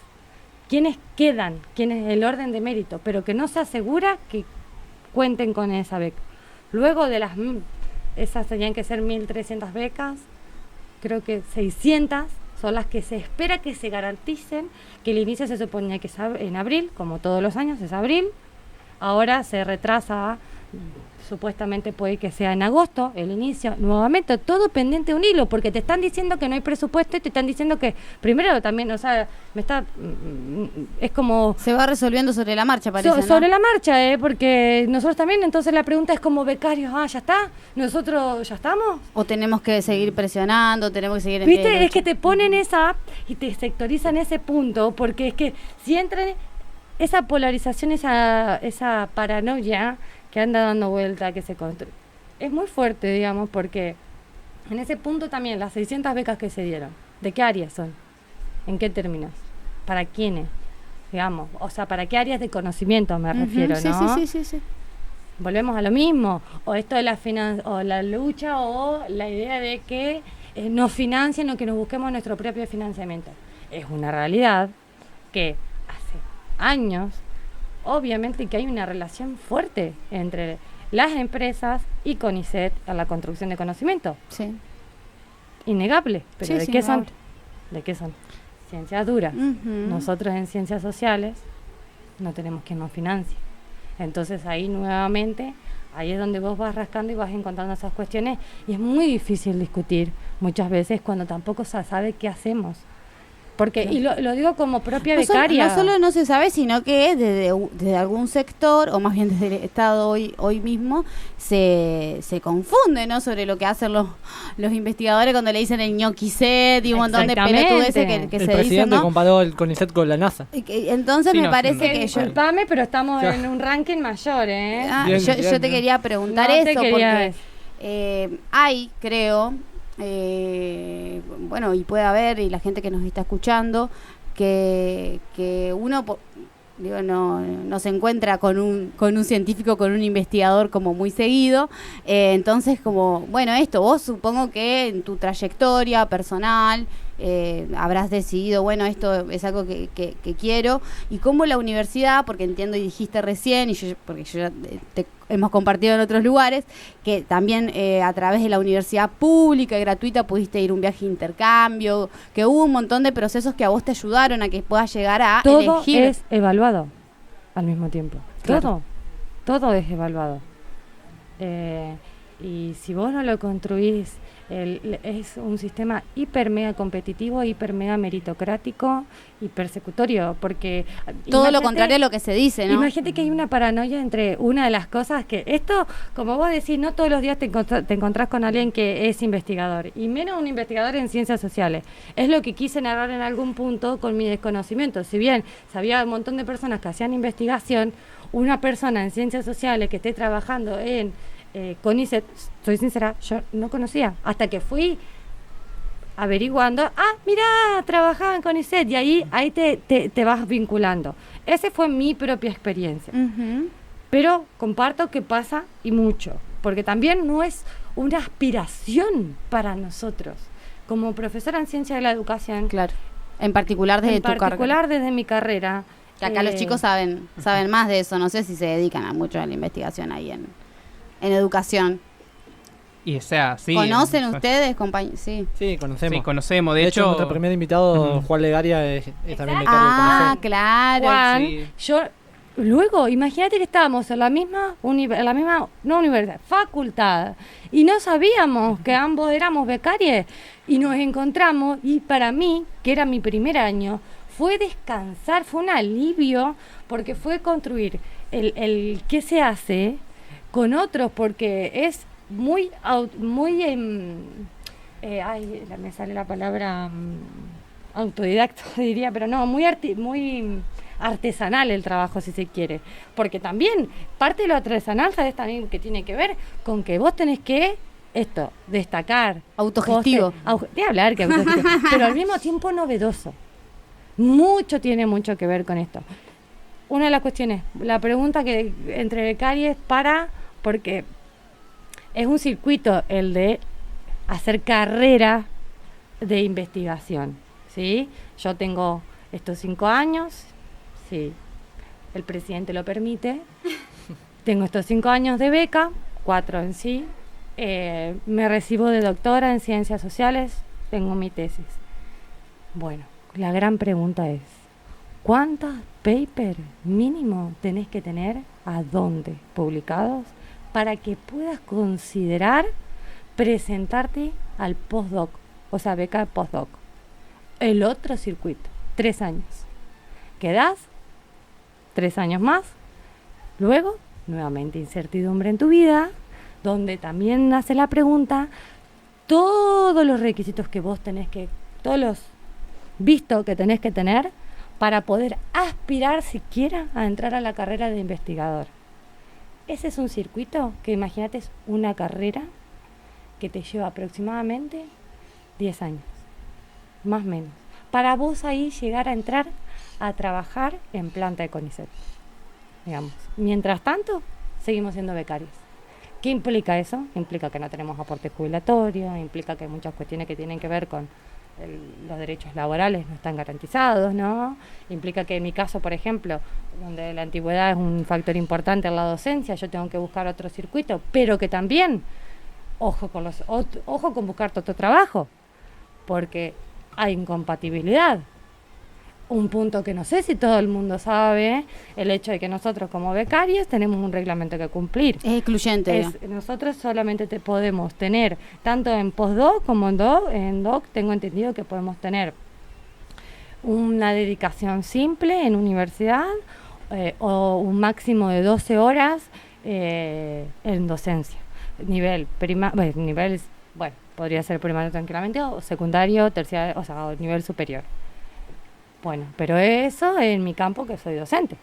[SPEAKER 4] ¿Quiénes quedan? ¿Quién es el orden de mérito? Pero que no se asegura que cuenten con esa beca. Luego de esas tenían que ser 1.300 becas, creo que 600 son las que se espera que se garanticen, que el inicio se suponía que es en abril, como todos los años es abril, ahora se retrasa supuestamente puede que sea en agosto, el inicio, nuevamente, todo pendiente de un hilo, porque te están diciendo que no hay presupuesto y te están diciendo que, primero también, o sea, es como...
[SPEAKER 2] Se va resolviendo sobre la marcha, parece, ¿no?
[SPEAKER 4] Sobre la marcha, porque nosotros también, entonces la pregunta es como becarios, ¿ya está? ¿Nosotros ya estamos?
[SPEAKER 2] O tenemos que seguir presionando, tenemos que seguir... en
[SPEAKER 4] ¿Viste?
[SPEAKER 2] pie de
[SPEAKER 4] Es que
[SPEAKER 2] lucha.
[SPEAKER 4] te ponen esa y te sectorizan ese punto, porque es que si entran esa polarización, esa paranoia que anda dando vuelta, que se construye, es muy fuerte, digamos, porque en ese punto también las 600 becas que se dieron, ¿de qué áreas son? ¿En qué términos? ¿Para quiénes? Digamos, o sea, ¿para qué áreas de conocimiento me refiero,
[SPEAKER 2] Sí,
[SPEAKER 4] no?
[SPEAKER 2] sí.
[SPEAKER 4] Volvemos a lo mismo, o esto de la lucha, o la idea de que nos financien o que nos busquemos nuestro propio financiamiento. Es una realidad que hace años, obviamente, que hay una relación fuerte entre las empresas y CONICET en la construcción de conocimiento.
[SPEAKER 2] Sí.
[SPEAKER 4] Innegable, pero
[SPEAKER 2] Sí,
[SPEAKER 4] ¿de
[SPEAKER 2] sí,
[SPEAKER 4] qué
[SPEAKER 2] innegable.
[SPEAKER 4] son? ¿De qué son? Ciencias duras.
[SPEAKER 2] Ujú.
[SPEAKER 4] Nosotros en ciencias sociales no tenemos quien nos financie. Entonces ahí nuevamente, ahí es donde vos vas rascando y vas encontrando esas cuestiones, y es muy difícil discutir muchas veces cuando tampoco se sabe qué hacemos. Porque, y lo digo como propia becaria.
[SPEAKER 2] No solo no se sabe, sino que desde algún sector, o más bien desde el Estado hoy mismo, se confunde, ¿no? Sobre lo que hacen los investigadores cuando le dicen el ñoqui set y un montón de
[SPEAKER 4] Exactamente.
[SPEAKER 2] pelotudeces que
[SPEAKER 3] El
[SPEAKER 2] se dicen,
[SPEAKER 3] presidente
[SPEAKER 2] ¿no?
[SPEAKER 3] comparó el CONICET con la NASA.
[SPEAKER 2] Entonces
[SPEAKER 1] Sí,
[SPEAKER 2] me
[SPEAKER 1] no,
[SPEAKER 2] parece
[SPEAKER 1] no.
[SPEAKER 2] que yo...
[SPEAKER 4] Disculpame, pero estamos
[SPEAKER 3] Ya.
[SPEAKER 4] en un ranking mayor, ¿eh?
[SPEAKER 3] Bien,
[SPEAKER 2] yo
[SPEAKER 3] bien,
[SPEAKER 2] te
[SPEAKER 3] bien.
[SPEAKER 2] quería preguntar
[SPEAKER 4] No te
[SPEAKER 2] eso,
[SPEAKER 4] quería
[SPEAKER 2] porque
[SPEAKER 4] decir.
[SPEAKER 2] hay, creo, bueno, y puede haber, y la gente que nos está escuchando, que uno, digo, no se encuentra con un científico, con un investigador como muy seguido, entonces como, bueno, vos supongo que en tu trayectoria personal habrás decidido, bueno, esto es algo que quiero, y cómo la universidad, porque entiendo y dijiste recién, porque yo ya hemos compartido en otros lugares, que también a través de la universidad pública y gratuita pudiste ir a un viaje de intercambio, que hubo un montón de procesos que a vos te ayudaron a que puedas llegar a
[SPEAKER 4] Todo
[SPEAKER 2] elegir.
[SPEAKER 4] es evaluado al mismo tiempo.
[SPEAKER 2] Claro.
[SPEAKER 4] Todo es evaluado. Y si vos no lo construís, es un sistema hiper mega competitivo, hiper mega meritocrático y persecutorio, porque
[SPEAKER 2] Todo lo
[SPEAKER 4] imagínate-
[SPEAKER 2] contrario a lo que se dice, ¿no?
[SPEAKER 4] Imagínate que hay una paranoia entre una de las cosas que esto, como vos decís, no todos los días te encontrás con alguien que es investigador, y menos un investigador en ciencias sociales. Es lo que quise narrar en algún punto con mi desconocimiento. Si bien sabía un montón de personas que hacían investigación, una persona en ciencias sociales que esté trabajando en CONICET, soy sincera, yo no conocía, hasta que fui averiguando, mirá, trabajaba en CONICET, y ahí te vas vinculando. Esa fue mi propia experiencia.
[SPEAKER 2] Ujú.
[SPEAKER 4] Pero comparto que pasa, y mucho, porque también no es una aspiración para nosotros. Como profesora en ciencia de la educación,
[SPEAKER 2] Claro. En particular desde
[SPEAKER 4] en
[SPEAKER 2] tu carrera.
[SPEAKER 4] particular desde mi carrera,
[SPEAKER 2] Que acá los chicos saben más de eso. No sé si se dedican mucho a la investigación ahí en educación.
[SPEAKER 1] Y o sea, sí.
[SPEAKER 2] ¿Conocen
[SPEAKER 1] o sea,
[SPEAKER 2] ustedes, compañeros? Sí.
[SPEAKER 3] Sí, conocemos.
[SPEAKER 1] Sí, conocemos. De,
[SPEAKER 3] De hecho,
[SPEAKER 1] hecho,
[SPEAKER 3] nuestro primer invitado,
[SPEAKER 1] Ujú.
[SPEAKER 3] Juan Legaria, es también becario de
[SPEAKER 2] Ah,
[SPEAKER 3] CONICET.
[SPEAKER 2] claro.
[SPEAKER 4] Juan,
[SPEAKER 1] sí.
[SPEAKER 4] yo luego, imagínate que estábamos en la misma no universidad, facultad, y no sabíamos que ambos éramos becarios, y nos encontramos, y para mí, que era mi primer año, fue descansar, fue un alivio, porque fue construir el qué se hace con otros, porque es muy me sale la palabra autodidacto, diría, pero no, muy artesanal el trabajo, si se quiere, porque también parte de lo artesanal, ¿sabes? También que tiene que ver con que vos tenés que destacar,
[SPEAKER 2] Autogestivo.
[SPEAKER 4] de hablar que autogestivo, pero al mismo tiempo novedoso. Tiene mucho que ver con esto. Una de las cuestiones, la pregunta que entre becarios porque es un circuito el de hacer carrera de investigación, ¿sí? Yo tengo estos 5 años, sí, el presidente lo permite, tengo estos 5 años de beca, 4 en sí, me recibo de doctora en ciencias sociales, tengo mi tesis. Bueno, la gran pregunta es, ¿cuántos papers mínimo tenés que tener? ¿A dónde? ¿Publicados? para que puedas considerar presentarte al postdoc, o sea, beca de postdoc. El otro circuito, 3 años. Quedás 3 años más, luego, nuevamente incertidumbre en tu vida, donde también nace la pregunta, todos los requisitos que vos tenés que, todos los vistos que tenés que tener para poder aspirar siquiera a entrar a la carrera de investigador. Ese es un circuito que, imagínate, es una carrera que te lleva aproximadamente 10 años, más o menos, para vos ahí llegar a entrar a trabajar en planta de CONICET, digamos. Mientras tanto, seguimos siendo becarios. ¿Qué implica eso? Implica que no tenemos aporte jubilatorio, implica que hay muchas cuestiones que tienen que ver con los derechos laborales no están garantizados, ¿no? Implica que en mi caso, por ejemplo, donde la antigüedad es un factor importante en la docencia, yo tengo que buscar otro circuito, pero que también, ojo con buscar otro trabajo, porque hay incompatibilidad. Un punto que no sé si todo el mundo sabe, el hecho de que nosotros como becarios tenemos un reglamento que cumplir.
[SPEAKER 2] Es excluyente.
[SPEAKER 4] Nosotros solamente podemos tener, tanto en postdoc como en doc, tengo entendido que podemos tener una dedicación simple en universidad o un máximo de 12 horas en docencia. Podría ser primario tranquilamente o secundario, terciario, o sea, o nivel superior. Bueno, pero eso en mi campo, que soy docente.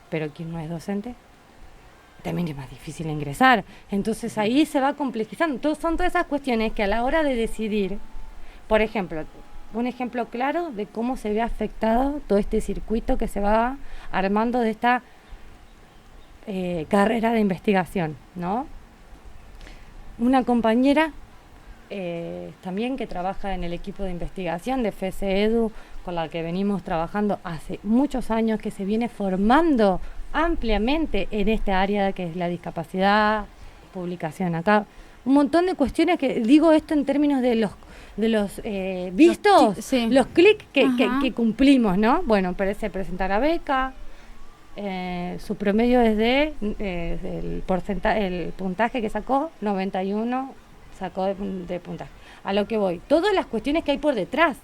[SPEAKER 4] Pero quien no es docente, también es más difícil ingresar. Entonces ahí se va complejizando. Son todas esas cuestiones que a la hora de decidir, por ejemplo, un ejemplo claro de cómo se ve afectado todo este circuito que se va armando de esta carrera de investigación, ¿no? Una compañera también que trabaja en el equipo de investigación de FESE-EDU, con la que venimos trabajando hace muchos años, que se viene formando ampliamente en esta área que es la discapacidad, publicación acá, un montón de cuestiones que digo esto en términos de los vistos,
[SPEAKER 2] sí.
[SPEAKER 4] Los clics que cumplimos, ¿no? Bueno, parece presentar la beca, su promedio es el puntaje que sacó, 91 sacó de puntaje. A lo que voy, todas las cuestiones que hay por detrás,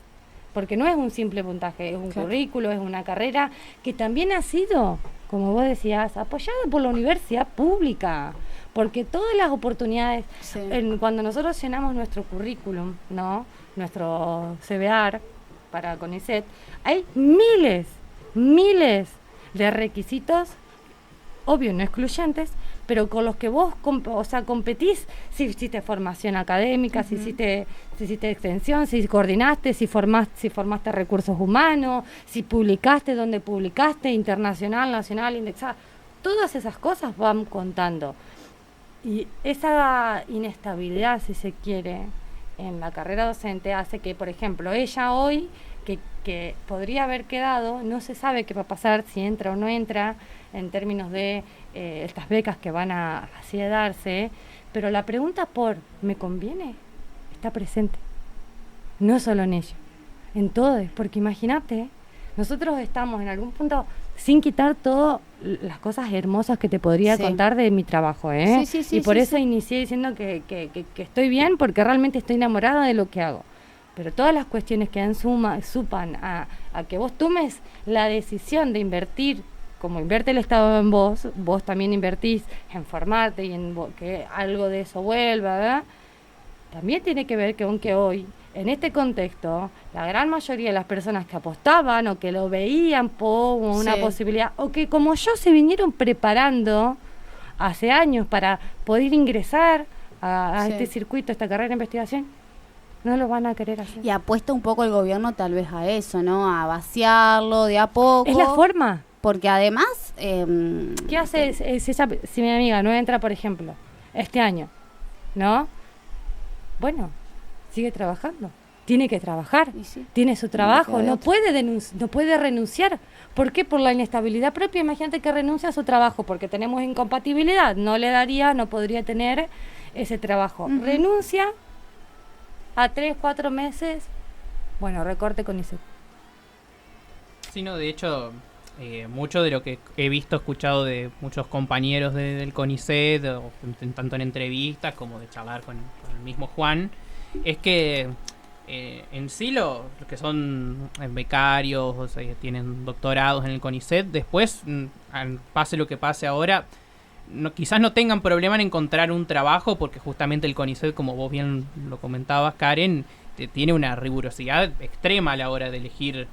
[SPEAKER 4] porque no es un simple puntaje, es un currículo, es una carrera que también ha sido, como vos decías, apoyada por la universidad pública, porque todas las oportunidades, cuando nosotros llenamos nuestro currículum, ¿no? Nuestro CBR para CONICET, hay miles de requisitos, obvio no excluyentes, pero con los que vos competís, si hiciste formación académica, si hiciste extensión, si coordinaste, si formaste recursos humanos, si publicaste, donde publicaste, internacional, nacional, indexada, todas esas cosas van contando. Y esa inestabilidad, si se quiere, en la carrera docente hace que, por ejemplo, ella hoy, que podría haber quedado, no se sabe qué va a pasar, si entra o no entra, en términos de estas becas que van a así darse, pero la pregunta ¿me conviene? Está presente. No solo en ello, en todo, porque imagínate, nosotros estamos en algún punto, sin quitar todas las cosas hermosas que te podría contar de mi trabajo, y por eso inicié diciendo que estoy bien, porque realmente estoy enamorada de lo que hago. Pero todas las cuestiones que supan a que vos tomes la decisión de invertir, como invierte el Estado en vos también invertís en formarte y en que algo de eso vuelva, ¿verdad? También tiene que ver que aunque hoy, en este contexto, la gran mayoría de las personas que apostaban o que lo veían como una posibilidad, o que como yo se vinieron preparando hace años para poder ingresar a este circuito, a esta carrera de investigación, no lo van a querer hacer.
[SPEAKER 2] Y apuesta un poco el gobierno tal vez a eso, ¿no? A vaciarlo de a poco.
[SPEAKER 4] Es la forma.
[SPEAKER 2] Porque además...
[SPEAKER 4] ¿qué hace si mi amiga no entra, por ejemplo, este año? ¿No? Bueno, sigue trabajando. Tiene que trabajar. Tiene su trabajo. No puede renunciar. ¿Por qué? Por la inestabilidad propia. Imagínate que renuncia a su trabajo porque tenemos incompatibilidad. No podría tener ese trabajo. Renuncia a 3-4 meses. Bueno, recorte CONICET.
[SPEAKER 1] Sí, no, de hecho, mucho de lo que he visto, escuchado de muchos compañeros del CONICET, tanto en entrevistas como de charlar con el mismo Juan, es que en sí los que son becarios, o sea, que tienen doctorados en el CONICET, después, pase lo que pase ahora, quizás no tengan problema en encontrar un trabajo, porque justamente el CONICET, como vos bien lo comentabas, Karen, tiene una rigurosidad extrema a la hora de elegir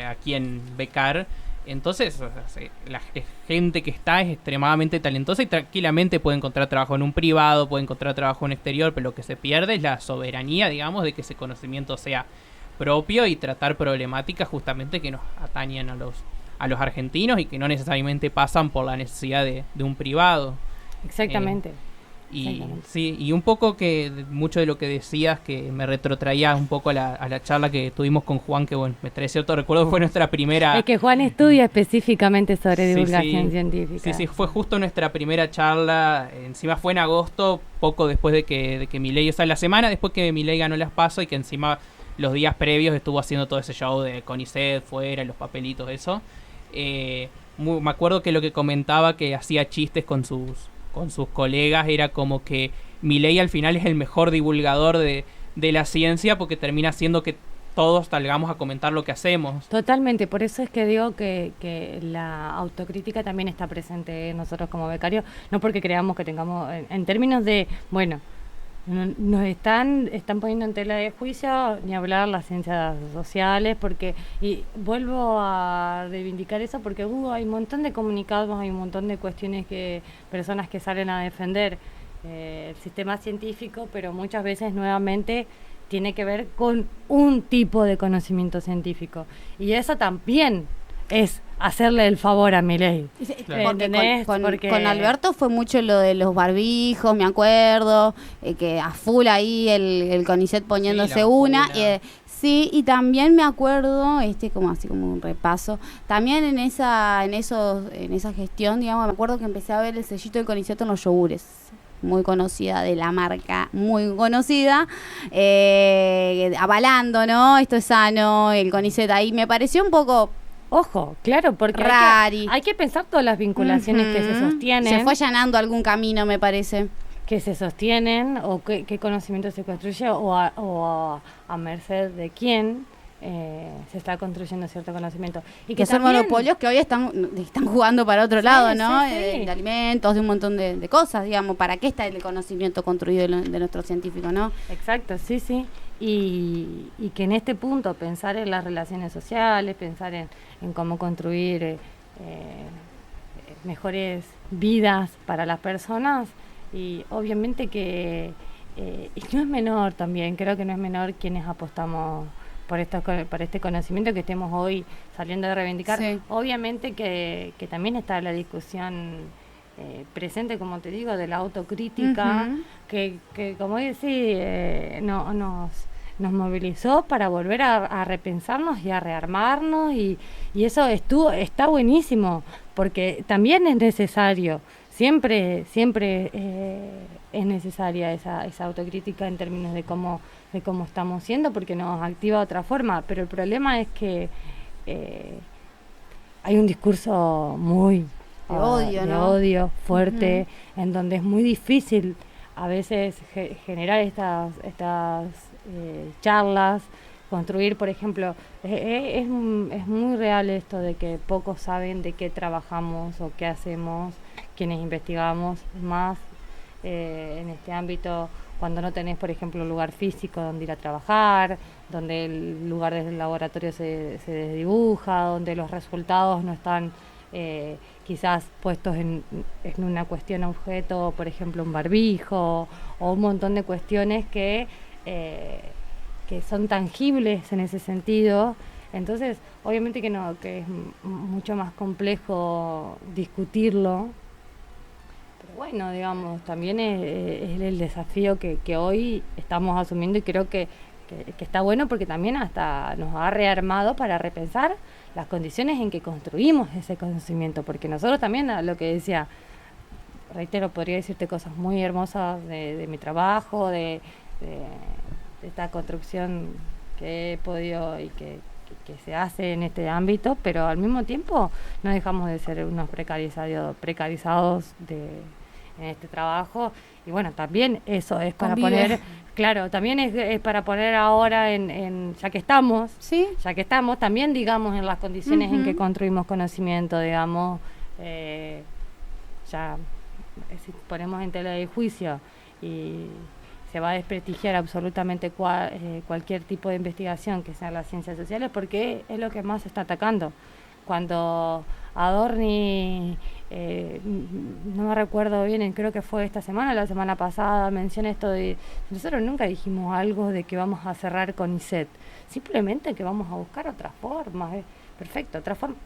[SPEAKER 1] a quién becar. Entonces, la gente que está es extremadamente talentosa y tranquilamente puede encontrar trabajo en un privado, puede encontrar trabajo en exterior, pero lo que se pierde es la soberanía, digamos, de que ese conocimiento sea propio y tratar problemáticas justamente que nos atañen a los argentinos y que no necesariamente pasan por la necesidad de un privado.
[SPEAKER 4] Exactamente.
[SPEAKER 1] Sí, y un poco que mucho de lo que decías que me retrotraía un poco a la charla que tuvimos con Juan, que bueno, me trae cierto recuerdo, fue nuestra primera...
[SPEAKER 4] Es que Juan estudia específicamente sobre divulgación científica.
[SPEAKER 1] Sí, fue justo nuestra primera charla, encima fue en agosto, poco después de que Milei, o sea, la semana después que Milei ganó las PASO y que encima los días previos estuvo haciendo todo ese show de CONICET fuera, los papelitos, eso. Me acuerdo que lo que comentaba, que hacía chistes con sus colegas, era como que Milei al final es el mejor divulgador de la ciencia porque termina haciendo que todos salgamos a comentar lo que hacemos.
[SPEAKER 4] Totalmente, por eso es que digo que la autocrítica también está presente nosotros como becarios, no porque creamos que tengamos, en términos de, bueno, nos están poniendo en tela de juicio, ni hablar las ciencias sociales, porque, y vuelvo a reivindicar eso, porque hay un montón de comunicados, hay un montón de cuestiones personas que salen a defender el sistema científico, pero muchas veces nuevamente tiene que ver con un tipo de conocimiento científico, y eso también es hacerle el favor a Milei.
[SPEAKER 2] Porque con Alberto fue mucho lo de los barbijos, me acuerdo, que a full ahí el CONICET poniéndose una. Sí, y también me acuerdo, como así como un repaso, también en esa gestión, digamos, me acuerdo que empecé a ver el sellito del CONICET en los yogures. Muy conocida, de la marca, muy conocida, avalando, ¿no? Esto es sano, el CONICET ahí me pareció un poco...
[SPEAKER 4] Ojo, claro, porque hay que pensar todas las vinculaciones que se sostienen.
[SPEAKER 2] Se fue allanando algún camino, me parece.
[SPEAKER 4] Que se sostienen, o qué conocimiento se construye, o a merced de quién se está construyendo cierto conocimiento. Y
[SPEAKER 2] que son monopolios que hoy están jugando para otro lado, ¿no?
[SPEAKER 4] Sí.
[SPEAKER 2] De alimentos, de un montón de cosas, digamos. ¿Para qué está el conocimiento construido de nuestro científico, no?
[SPEAKER 4] Exacto, sí. Y que en este punto pensar en las relaciones sociales, pensar en cómo construir mejores vidas para las personas, y obviamente que y no es menor también, creo que no es menor quienes apostamos por este conocimiento que estemos hoy saliendo de reivindicar. Sí. Obviamente que también está la discusión presente, como te digo, de la autocrítica, que como decís, nos movilizó para volver a repensarnos y a rearmarnos, y eso está buenísimo, porque también es necesario, siempre es necesaria esa autocrítica en términos de cómo estamos siendo, porque nos activa de otra forma, pero el problema es que hay un discurso muy de odio fuerte, en donde es muy difícil a veces generar estas charlas, construir, por ejemplo, es muy real esto de que pocos saben de qué trabajamos o qué hacemos quienes investigamos, más en este ámbito, cuando no tenés, por ejemplo, un lugar físico donde ir a trabajar, donde el lugar del laboratorio se desdibuja, donde los resultados no están quizás puestos en una cuestión objeto, por ejemplo, un barbijo, o un montón de cuestiones que son tangibles en ese sentido. Entonces, obviamente que es mucho más complejo discutirlo, pero bueno, digamos, también es el desafío que hoy estamos asumiendo, y creo que está bueno, porque también hasta nos ha rearmado para repensar las condiciones en que construimos ese conocimiento, porque nosotros también, lo que decía, reitero, podría decirte cosas muy hermosas de mi trabajo, de esta construcción que he podido y que que se hace en este ámbito, pero al mismo tiempo no dejamos de ser unos precarizados en este trabajo. Y bueno, también eso es para poner, claro, también es para poner ahora ya que estamos,
[SPEAKER 2] ¿sí?
[SPEAKER 4] ya que estamos, también digamos en las condiciones en que construimos conocimiento, digamos, ya si ponemos en tela de juicio y se va a desprestigiar absolutamente cualquier tipo de investigación que sea las ciencias sociales, porque es lo que más se está atacando. Cuando Adorni, no me recuerdo bien, creo que fue esta semana o la semana pasada, menciona esto de, nosotros nunca dijimos algo de que vamos a cerrar con ISET, simplemente que vamos a buscar otras formas, perfecto, otra forma,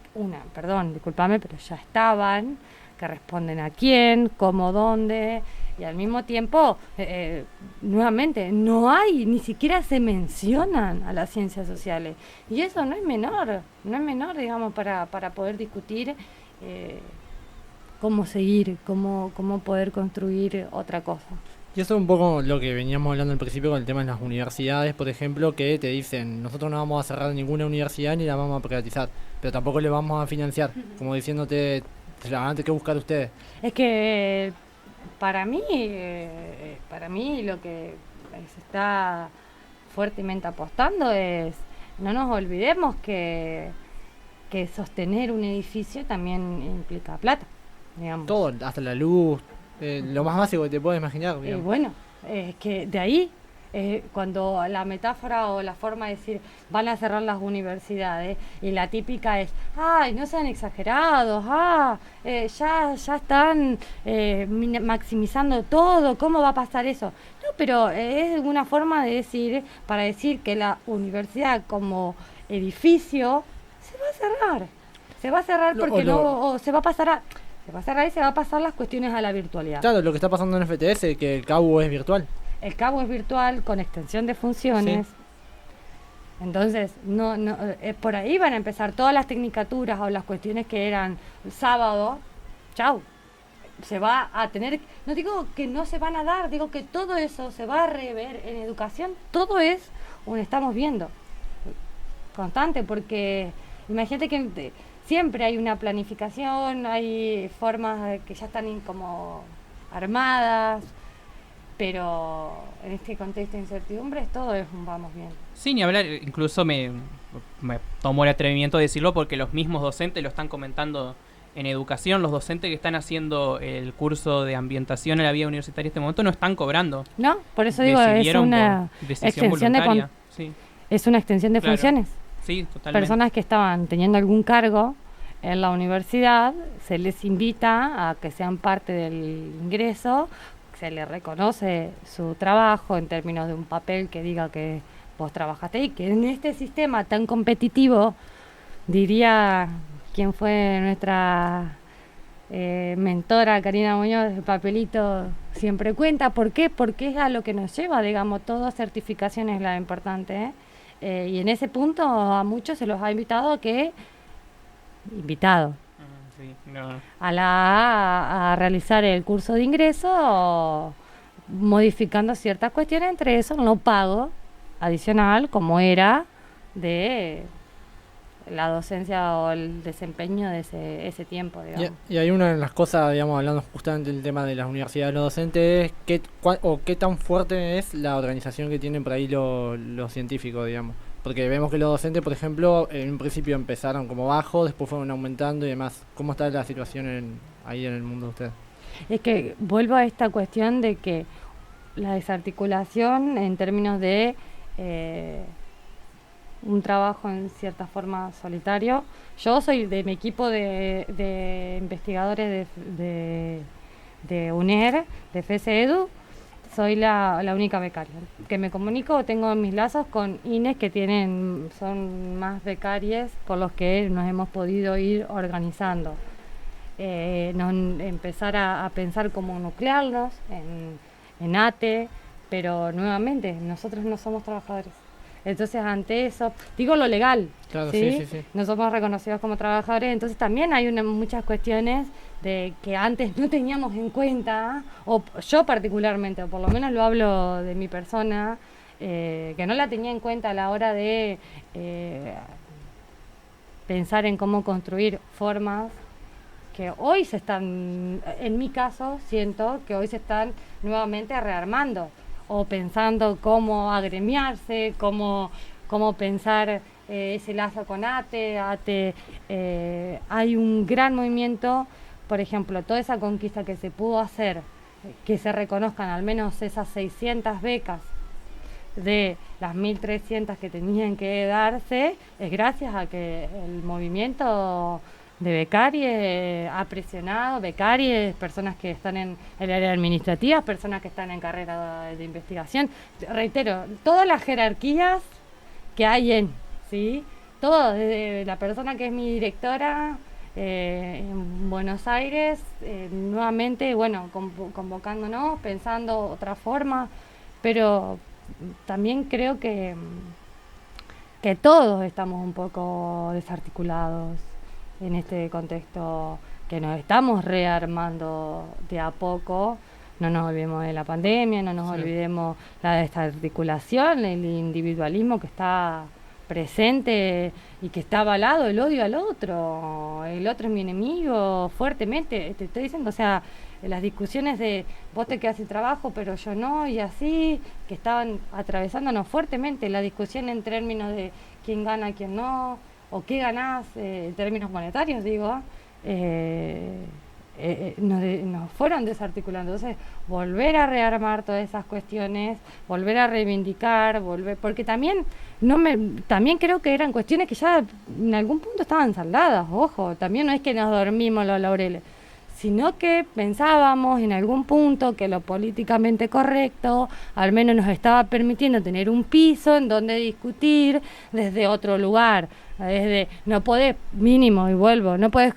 [SPEAKER 4] perdón, discúlpame, pero ya estaban, que responden a quién, cómo, dónde, y al mismo tiempo, nuevamente, ni siquiera se mencionan a las ciencias sociales, y eso no es menor, digamos, para poder discutir cómo seguir, cómo poder construir otra cosa.
[SPEAKER 3] Y eso es un poco lo que veníamos hablando al principio con el tema de las universidades, por ejemplo, que te dicen, nosotros no vamos a cerrar ninguna universidad ni la vamos a privatizar, pero tampoco le vamos a financiar, como diciéndote, se la van a tener que buscar ustedes.
[SPEAKER 4] Es que para mí lo que se está fuertemente apostando es, no nos olvidemos que sostener un edificio también implica plata, digamos.
[SPEAKER 3] Todo, hasta la luz, lo más básico que te puedes imaginar.
[SPEAKER 4] Bueno, es que de ahí, cuando la metáfora o la forma de decir van a cerrar las universidades, y la típica es, ay, no sean exagerados, ya están maximizando todo, ¿cómo va a pasar eso? No, pero es una forma de decir, para decir que la universidad como edificio se va a cerrar porque se va a pasar y se va a pasar las cuestiones a la virtualidad.
[SPEAKER 3] Claro, lo que está pasando en FTS, que el cabo es virtual.
[SPEAKER 4] El cabo es virtual con extensión de funciones. Sí. Entonces, por ahí van a empezar todas las tecnicaturas o las cuestiones que eran sábado. Chau. Se va a tener, no digo que no se van a dar, digo que todo eso se va a rever en educación. Todo es estamos viendo constante, porque imagínate que siempre hay una planificación, hay formas que ya están como armadas, pero en este contexto de incertidumbre todo es un vamos bien.
[SPEAKER 1] Sí, ni hablar, incluso me tomo el atrevimiento de decirlo porque los mismos docentes lo están comentando en educación, los docentes que están haciendo el curso de ambientación en la vida universitaria en este momento no están cobrando.
[SPEAKER 4] No, por eso digo, es una extensión de es una extensión de funciones.
[SPEAKER 1] Sí, totalmente.
[SPEAKER 4] Personas que estaban teniendo algún cargo en la universidad, se les invita a que sean parte del ingreso, se les reconoce su trabajo en términos de un papel que diga que vos trabajaste ahí, que en este sistema tan competitivo, diría quien fue nuestra mentora, Karina Muñoz, el papelito siempre cuenta. ¿Por qué? Porque es a lo que nos lleva, digamos, todas certificaciones la importante, y en ese punto a muchos se los ha invitado a realizar el curso de ingreso, modificando ciertas cuestiones, entre eso no pago adicional como era de la docencia o el desempeño de ese tiempo, digamos.
[SPEAKER 3] Y hay una de las cosas, digamos, hablando justamente del tema de las universidades de los docentes, qué tan fuerte es la organización que tienen por ahí los científicos, digamos. Porque vemos que los docentes, por ejemplo, en un principio empezaron como bajo, después fueron aumentando y demás. ¿Cómo está la situación ahí en el mundo de ustedes?
[SPEAKER 4] Es que vuelvo a esta cuestión de que la desarticulación en términos de un trabajo en cierta forma solitario. Yo soy de mi equipo de investigadores de UNER, de FESEDU. Soy la única becaria que me comunico. Tengo mis lazos con INES que son más becarias con los que nos hemos podido ir organizando. Empezar a pensar cómo nuclearnos en ATE, pero nuevamente nosotros no somos trabajadores. Entonces, ante eso, digo lo legal,
[SPEAKER 3] claro,
[SPEAKER 4] ¿sí?
[SPEAKER 3] Sí.
[SPEAKER 4] No somos reconocidos como trabajadores, entonces también hay muchas cuestiones de que antes no teníamos en cuenta, o yo particularmente, o por lo menos lo hablo de mi persona, que no la tenía en cuenta a la hora de pensar en cómo construir formas que hoy se están, en mi caso, siento que hoy se están nuevamente rearmando, o pensando cómo agremiarse, cómo pensar ese lazo con ATE. Hay un gran movimiento, por ejemplo, toda esa conquista que se pudo hacer, que se reconozcan al menos esas 600 becas de las 1.300 que tenían que darse, es gracias a que el movimiento de becarios ha presionado, becarios, personas que están en el área administrativa, personas que están en carrera de investigación. Reitero, todas las jerarquías que hay ¿sí? Todo, desde la persona que es mi directora en Buenos Aires, nuevamente, bueno, convocándonos, pensando otra forma, pero también creo que todos estamos un poco desarticulados en este contexto, que nos estamos rearmando de a poco. No nos olvidemos de la pandemia, no nos olvidemos la desarticulación, el individualismo que está presente y que está avalado, el odio al otro. El otro es mi enemigo, fuertemente, te estoy diciendo, o sea, las discusiones de vos te quedás sin trabajo, pero yo no, y así, que estaban atravesándonos fuertemente, la discusión en términos de quién gana, quién no, o qué ganás, en términos monetarios, digo, nos fueron desarticulando. Entonces, volver a rearmar todas esas cuestiones, volver a reivindicar, porque también también creo que eran cuestiones que ya en algún punto estaban saldadas, ojo, también no es que nos dormimos los laureles, sino que pensábamos en algún punto que lo políticamente correcto al menos nos estaba permitiendo tener un piso en donde discutir desde otro lugar, desde no podés, mínimo, y vuelvo, no podés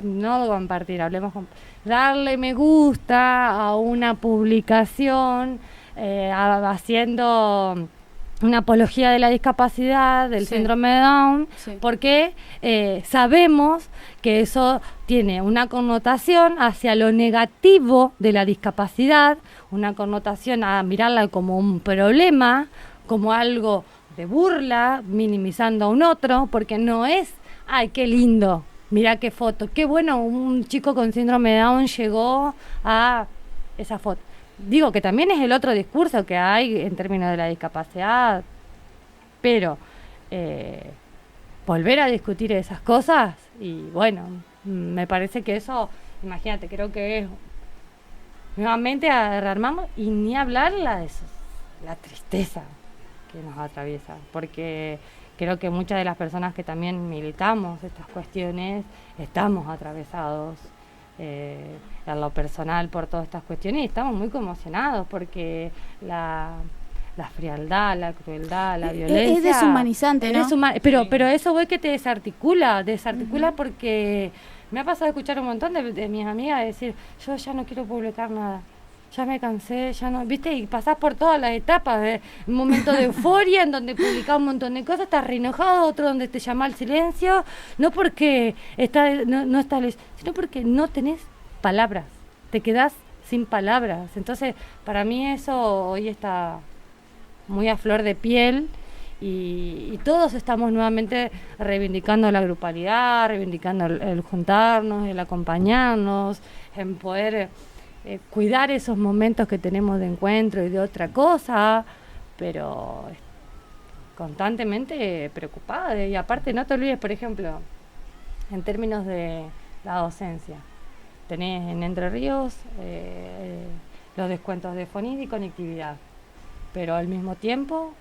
[SPEAKER 4] no compartir, darle me gusta a una publicación haciendo una apología de la discapacidad, del síndrome de Down, porque sabemos que eso tiene una connotación hacia lo negativo de la discapacidad, una connotación a mirarla como un problema, como algo de burla, minimizando a un otro, porque no es, ay, qué lindo, mirá qué foto, qué bueno, un chico con síndrome de Down llegó a esa foto. Digo que también es el otro discurso que hay en términos de la discapacidad, pero volver a discutir esas cosas, y bueno, me parece que eso, imagínate, creo que es nuevamente rearmamos, y ni hablar la tristeza que nos atraviesa, porque creo que muchas de las personas que también militamos estas cuestiones estamos atravesados en lo personal por todas estas cuestiones, y estamos muy conmocionados porque la frialdad, la crueldad, la violencia
[SPEAKER 2] es deshumanizante, ¿no?
[SPEAKER 4] Pero eso voy que te desarticula porque me ha pasado de escuchar un montón de mis amigas decir, yo ya no quiero publicar nada, ya me cansé, ya no, viste, y pasás por todas las etapas, de un momento de euforia en donde publicás un montón de cosas, estás re enojado, otro donde te llama al silencio, no porque no está, sino porque no tenés palabras, te quedás sin palabras. Entonces, para mí eso hoy está muy a flor de piel, y todos estamos nuevamente reivindicando la grupalidad, reivindicando el juntarnos, el acompañarnos, en poder cuidar esos momentos que tenemos de encuentro y de otra cosa, pero constantemente preocupada. Y aparte, no te olvides, por ejemplo, en términos de la docencia, tenés en Entre Ríos los descuentos de FONID y conectividad, pero al mismo tiempo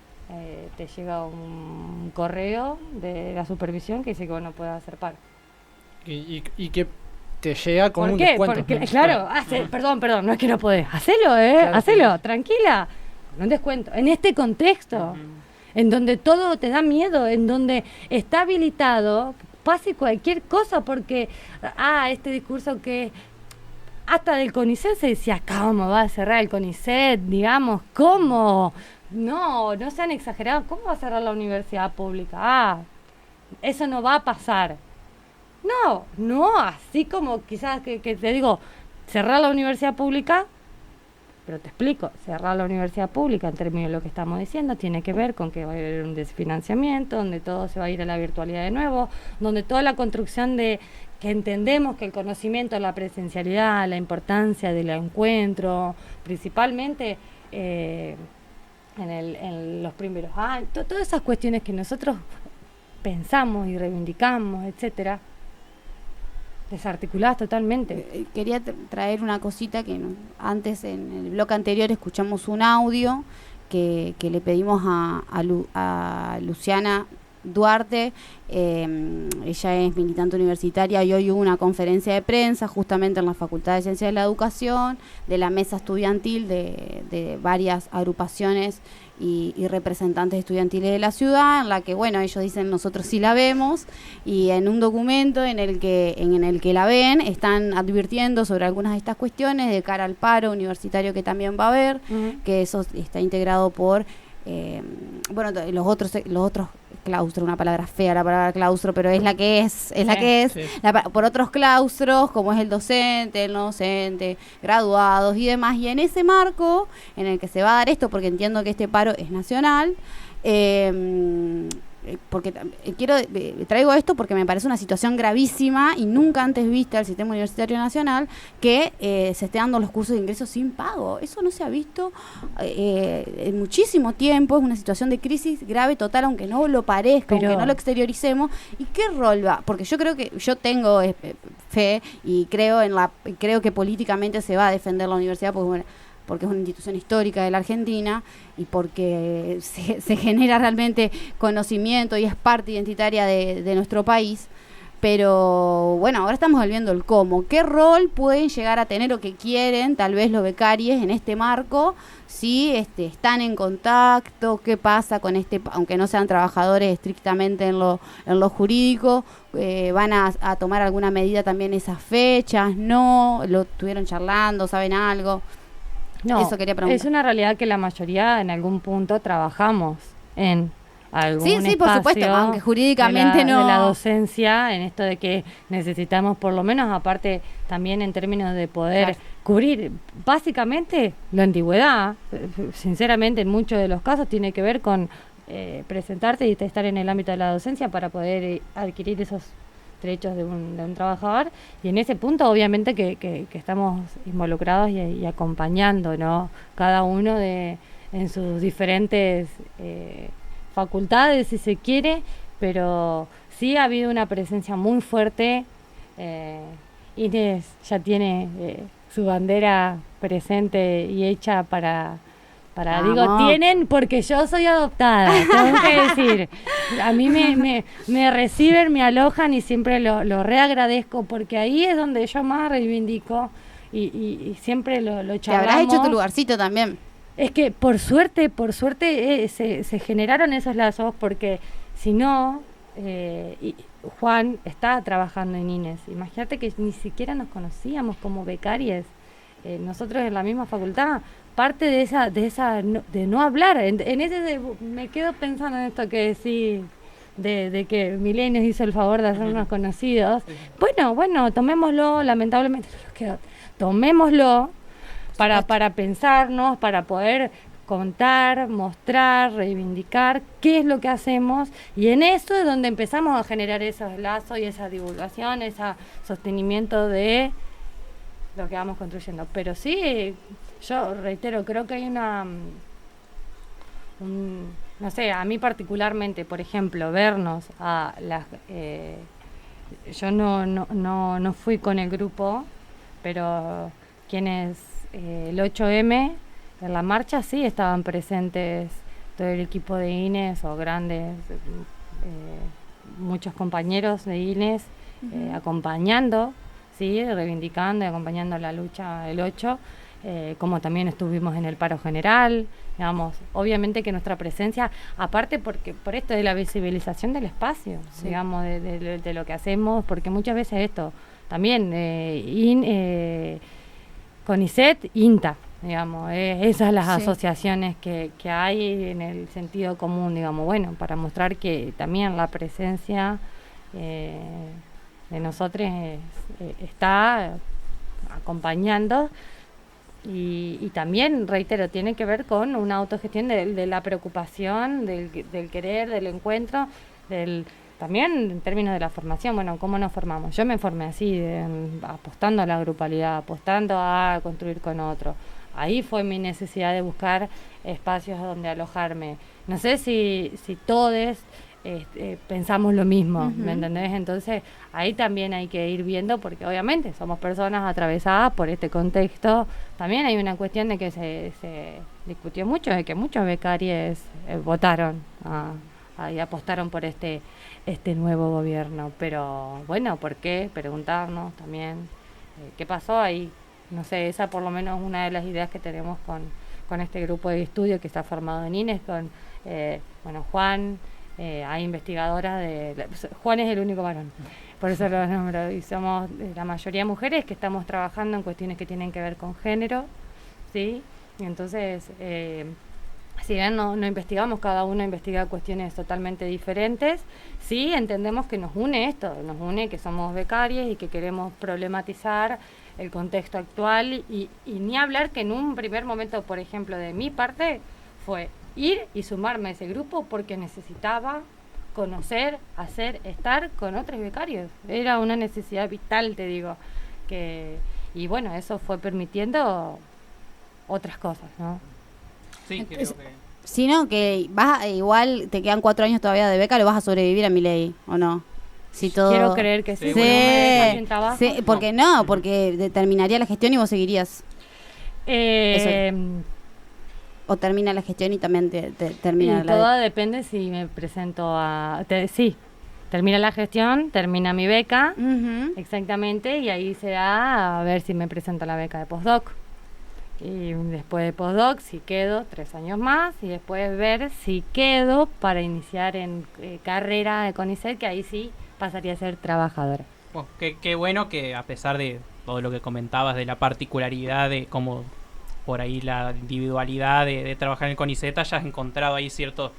[SPEAKER 4] te llega un correo de la supervisión que dice que vos no puedes hacer paro.
[SPEAKER 3] Y que te llega con
[SPEAKER 4] ¿Por
[SPEAKER 3] un
[SPEAKER 4] qué?
[SPEAKER 3] descuento.
[SPEAKER 4] Porque, claro, perdón, no es que no podés. Hacelo,
[SPEAKER 3] sí.
[SPEAKER 4] Tranquila, con un descuento. En este contexto, en donde todo te da miedo, en donde está habilitado, pase cualquier cosa, porque, este discurso que hasta del CONICET se decía, ¿cómo va a cerrar el CONICET? Digamos, ¿cómo? No sean exagerados. ¿Cómo va a cerrar la universidad pública? Eso no va a pasar. No, así como quizás que te digo, cerrar la universidad pública, Pero te explico, cerrar la universidad pública en términos de lo que estamos diciendo tiene que ver con que va a haber un desfinanciamiento, donde todo se va a ir a la virtualidad de nuevo, donde toda la construcción de que entendemos que el conocimiento, la presencialidad, la importancia del encuentro, principalmente en los primeros años, todas esas cuestiones que nosotros pensamos y reivindicamos, etcétera, desarticuladas totalmente.
[SPEAKER 2] Quería traer una cosita que antes, en el bloque anterior, escuchamos un audio que le pedimos a Luciana Duarte. Ella es militante universitaria y hoy hubo una conferencia de prensa justamente en la Facultad de Ciencias de la Educación, de la mesa estudiantil de varias agrupaciones y representantes estudiantiles de la ciudad, en la que, bueno, ellos dicen nosotros sí la vemos, y en un documento en el que la ven están advirtiendo sobre algunas de estas cuestiones de cara al paro universitario que también va a haber, que eso está integrado por los otros claustros, una palabra fea la palabra claustro, pero es la que es,
[SPEAKER 1] Sí.
[SPEAKER 2] por otros claustros, como es el docente, el no docente, graduados y demás, y en ese marco en el que se va a dar esto, porque entiendo que este paro es nacional, porque traigo esto porque me parece una situación gravísima y nunca antes vista del sistema universitario nacional, que se esté dando los cursos de ingreso sin pago. Eso no se ha visto en muchísimo tiempo. Es una situación de crisis grave total, aunque no lo parezca, aunque no lo exterioricemos. ¿Y qué rol va? Porque yo tengo fe y creo que políticamente se va a defender la universidad, porque es una institución histórica de la Argentina y porque se genera realmente conocimiento y es parte identitaria de nuestro país. Pero bueno, ahora estamos viendo el cómo. ¿Qué rol pueden llegar a tener o que quieren tal vez los becarios en este marco? Si están en contacto, qué pasa con aunque no sean trabajadores estrictamente en lo jurídico, van a tomar alguna medida también esas fechas, ¿no? ¿Lo estuvieron charlando? ¿Saben algo?
[SPEAKER 4] No,
[SPEAKER 2] eso quería preguntar.
[SPEAKER 4] Es una realidad que la mayoría en algún punto trabajamos en algún espacio,
[SPEAKER 2] por supuesto, aunque jurídicamente
[SPEAKER 4] de
[SPEAKER 2] no.
[SPEAKER 4] la docencia, en esto de que necesitamos por lo menos, aparte también en términos de poder cubrir básicamente la antigüedad, sinceramente en muchos de los casos tiene que ver con presentarte y estar en el ámbito de la docencia para poder adquirir esos derechos de un trabajador, y en ese punto obviamente que estamos involucrados y acompañando, ¿no? Cada uno en sus diferentes facultades, si se quiere, pero sí ha habido una presencia muy fuerte. Inés ya tiene su bandera presente y hecha para tienen, porque yo soy adoptada, tengo que decir. A mí me reciben, me alojan y siempre lo reagradezco, porque ahí es donde yo más reivindico y siempre lo charlamos.
[SPEAKER 2] Te habrás hecho tu lugarcito también.
[SPEAKER 4] Es que por suerte se generaron esos lazos, porque si no, Juan está trabajando en Inés. Imagínate que ni siquiera nos conocíamos como becarios. Nosotros en la misma facultad, parte de no hablar, me quedo pensando en esto que decís de que Milei nos hizo el favor de hacernos conocidos. Bueno, tomémoslo, lamentablemente tomémoslo para pensarnos, para poder contar, mostrar, reivindicar qué es lo que hacemos, y en eso es donde empezamos a generar esos lazos y esa divulgación, ese sostenimiento de lo que vamos construyendo. Pero sí, yo reitero, creo que hay no sé, a mí particularmente, por ejemplo, vernos a las yo no fui con el grupo, pero quienes el 8M en la marcha sí estaban presentes, todo el equipo de Inés o grandes muchos compañeros de Inés acompañando, sí, reivindicando y acompañando la lucha del 8, como también estuvimos en el paro general, digamos. Obviamente que nuestra presencia, aparte porque por esto de la visibilización del espacio, digamos, de lo que hacemos, porque muchas veces esto también CONICET, INTA, digamos, esas las asociaciones que hay en el sentido común, digamos, bueno, para mostrar que también la presencia de nosotros está acompañando Y también, reitero, tiene que ver con una autogestión de la preocupación, del querer, del encuentro, también en términos de la formación. Bueno, ¿cómo nos formamos? Yo me formé así, apostando a la grupalidad, apostando a construir con otro. Ahí fue mi necesidad de buscar espacios donde alojarme. No sé si todos pensamos lo mismo, ¿me entendés? Entonces ahí también hay que ir viendo, porque obviamente somos personas atravesadas por este contexto. También hay una cuestión de que se discutió mucho, de que muchos becarios votaron y apostaron por este nuevo gobierno. Pero bueno, ¿por qué? Preguntarnos también qué pasó ahí. No sé, esa por lo menos es una de las ideas que tenemos con este grupo de estudio que está formado en INES, con Juan. Hay investigadoras Juan es el único varón, por eso lo nombro, y somos la mayoría mujeres que estamos trabajando en cuestiones que tienen que ver con género, ¿sí? Y entonces, si bien no investigamos, cada uno investiga cuestiones totalmente diferentes, sí entendemos que nos une esto, nos une que somos becarias y que queremos problematizar el contexto actual, y ni hablar que en un primer momento, por ejemplo, de mi parte, fue ir y sumarme a ese grupo porque necesitaba conocer, estar con otros becarios. Era una necesidad vital, te digo. Y bueno, eso fue permitiendo otras cosas, ¿no?
[SPEAKER 1] Sí, creo que...
[SPEAKER 2] Si no, que igual te quedan 4 años todavía de beca, lo vas a sobrevivir a Milei, ¿o no? Si todo...
[SPEAKER 4] Quiero creer que sí.
[SPEAKER 2] Sí,
[SPEAKER 4] Bueno, me dejan sin trabajo.
[SPEAKER 2] Sí, porque porque terminaría la gestión y vos seguirías. O termina la gestión y también termina la...
[SPEAKER 4] Todo depende si me presento sí, termina la gestión, termina mi beca, exactamente, y ahí se da a ver si me presento a la beca de postdoc. Y después de postdoc, si quedo 3 años más, y después ver si quedo para iniciar en carrera de CONICET, que ahí sí pasaría a ser trabajadora.
[SPEAKER 1] Bueno, qué bueno que a pesar de todo lo que comentabas de la particularidad de cómo... por ahí la individualidad de trabajar en el CONICET, hayas encontrado ahí cierto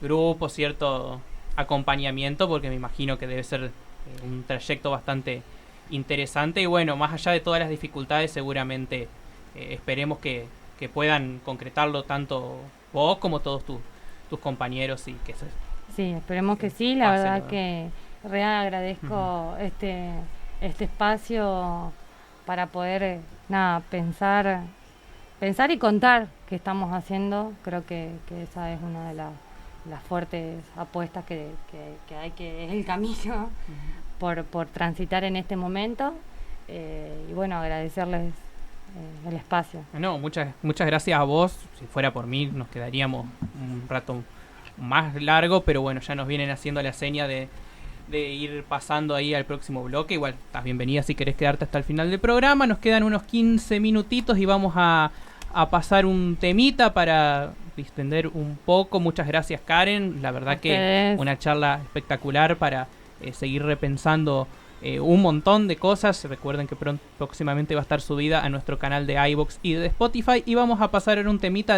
[SPEAKER 1] grupo, cierto acompañamiento, porque me imagino que debe ser un trayecto bastante interesante. Y bueno, más allá de todas las dificultades, seguramente esperemos que puedan concretarlo tanto vos como todos tus compañeros. Y que
[SPEAKER 4] sí, esperemos que sí. La verdad que real agradezco este espacio para poder pensar y contar qué estamos haciendo. Creo que esa es una de las fuertes apuestas que hay, que es el camino por transitar en este momento, y bueno, agradecerles el espacio.
[SPEAKER 1] No, muchas gracias a vos. Si fuera por mí nos quedaríamos un rato más largo, pero bueno, ya nos vienen haciendo la seña de ir pasando ahí al próximo bloque. Igual estás bienvenida si querés quedarte hasta el final del programa. Nos quedan unos 15 minutitos y vamos a pasar un temita para distender un poco. Muchas gracias, Karen. La verdad que una charla espectacular para seguir repensando un montón de cosas. Recuerden que próximamente va a estar subida a nuestro canal de iVoox y de Spotify. Y vamos a pasar en un temita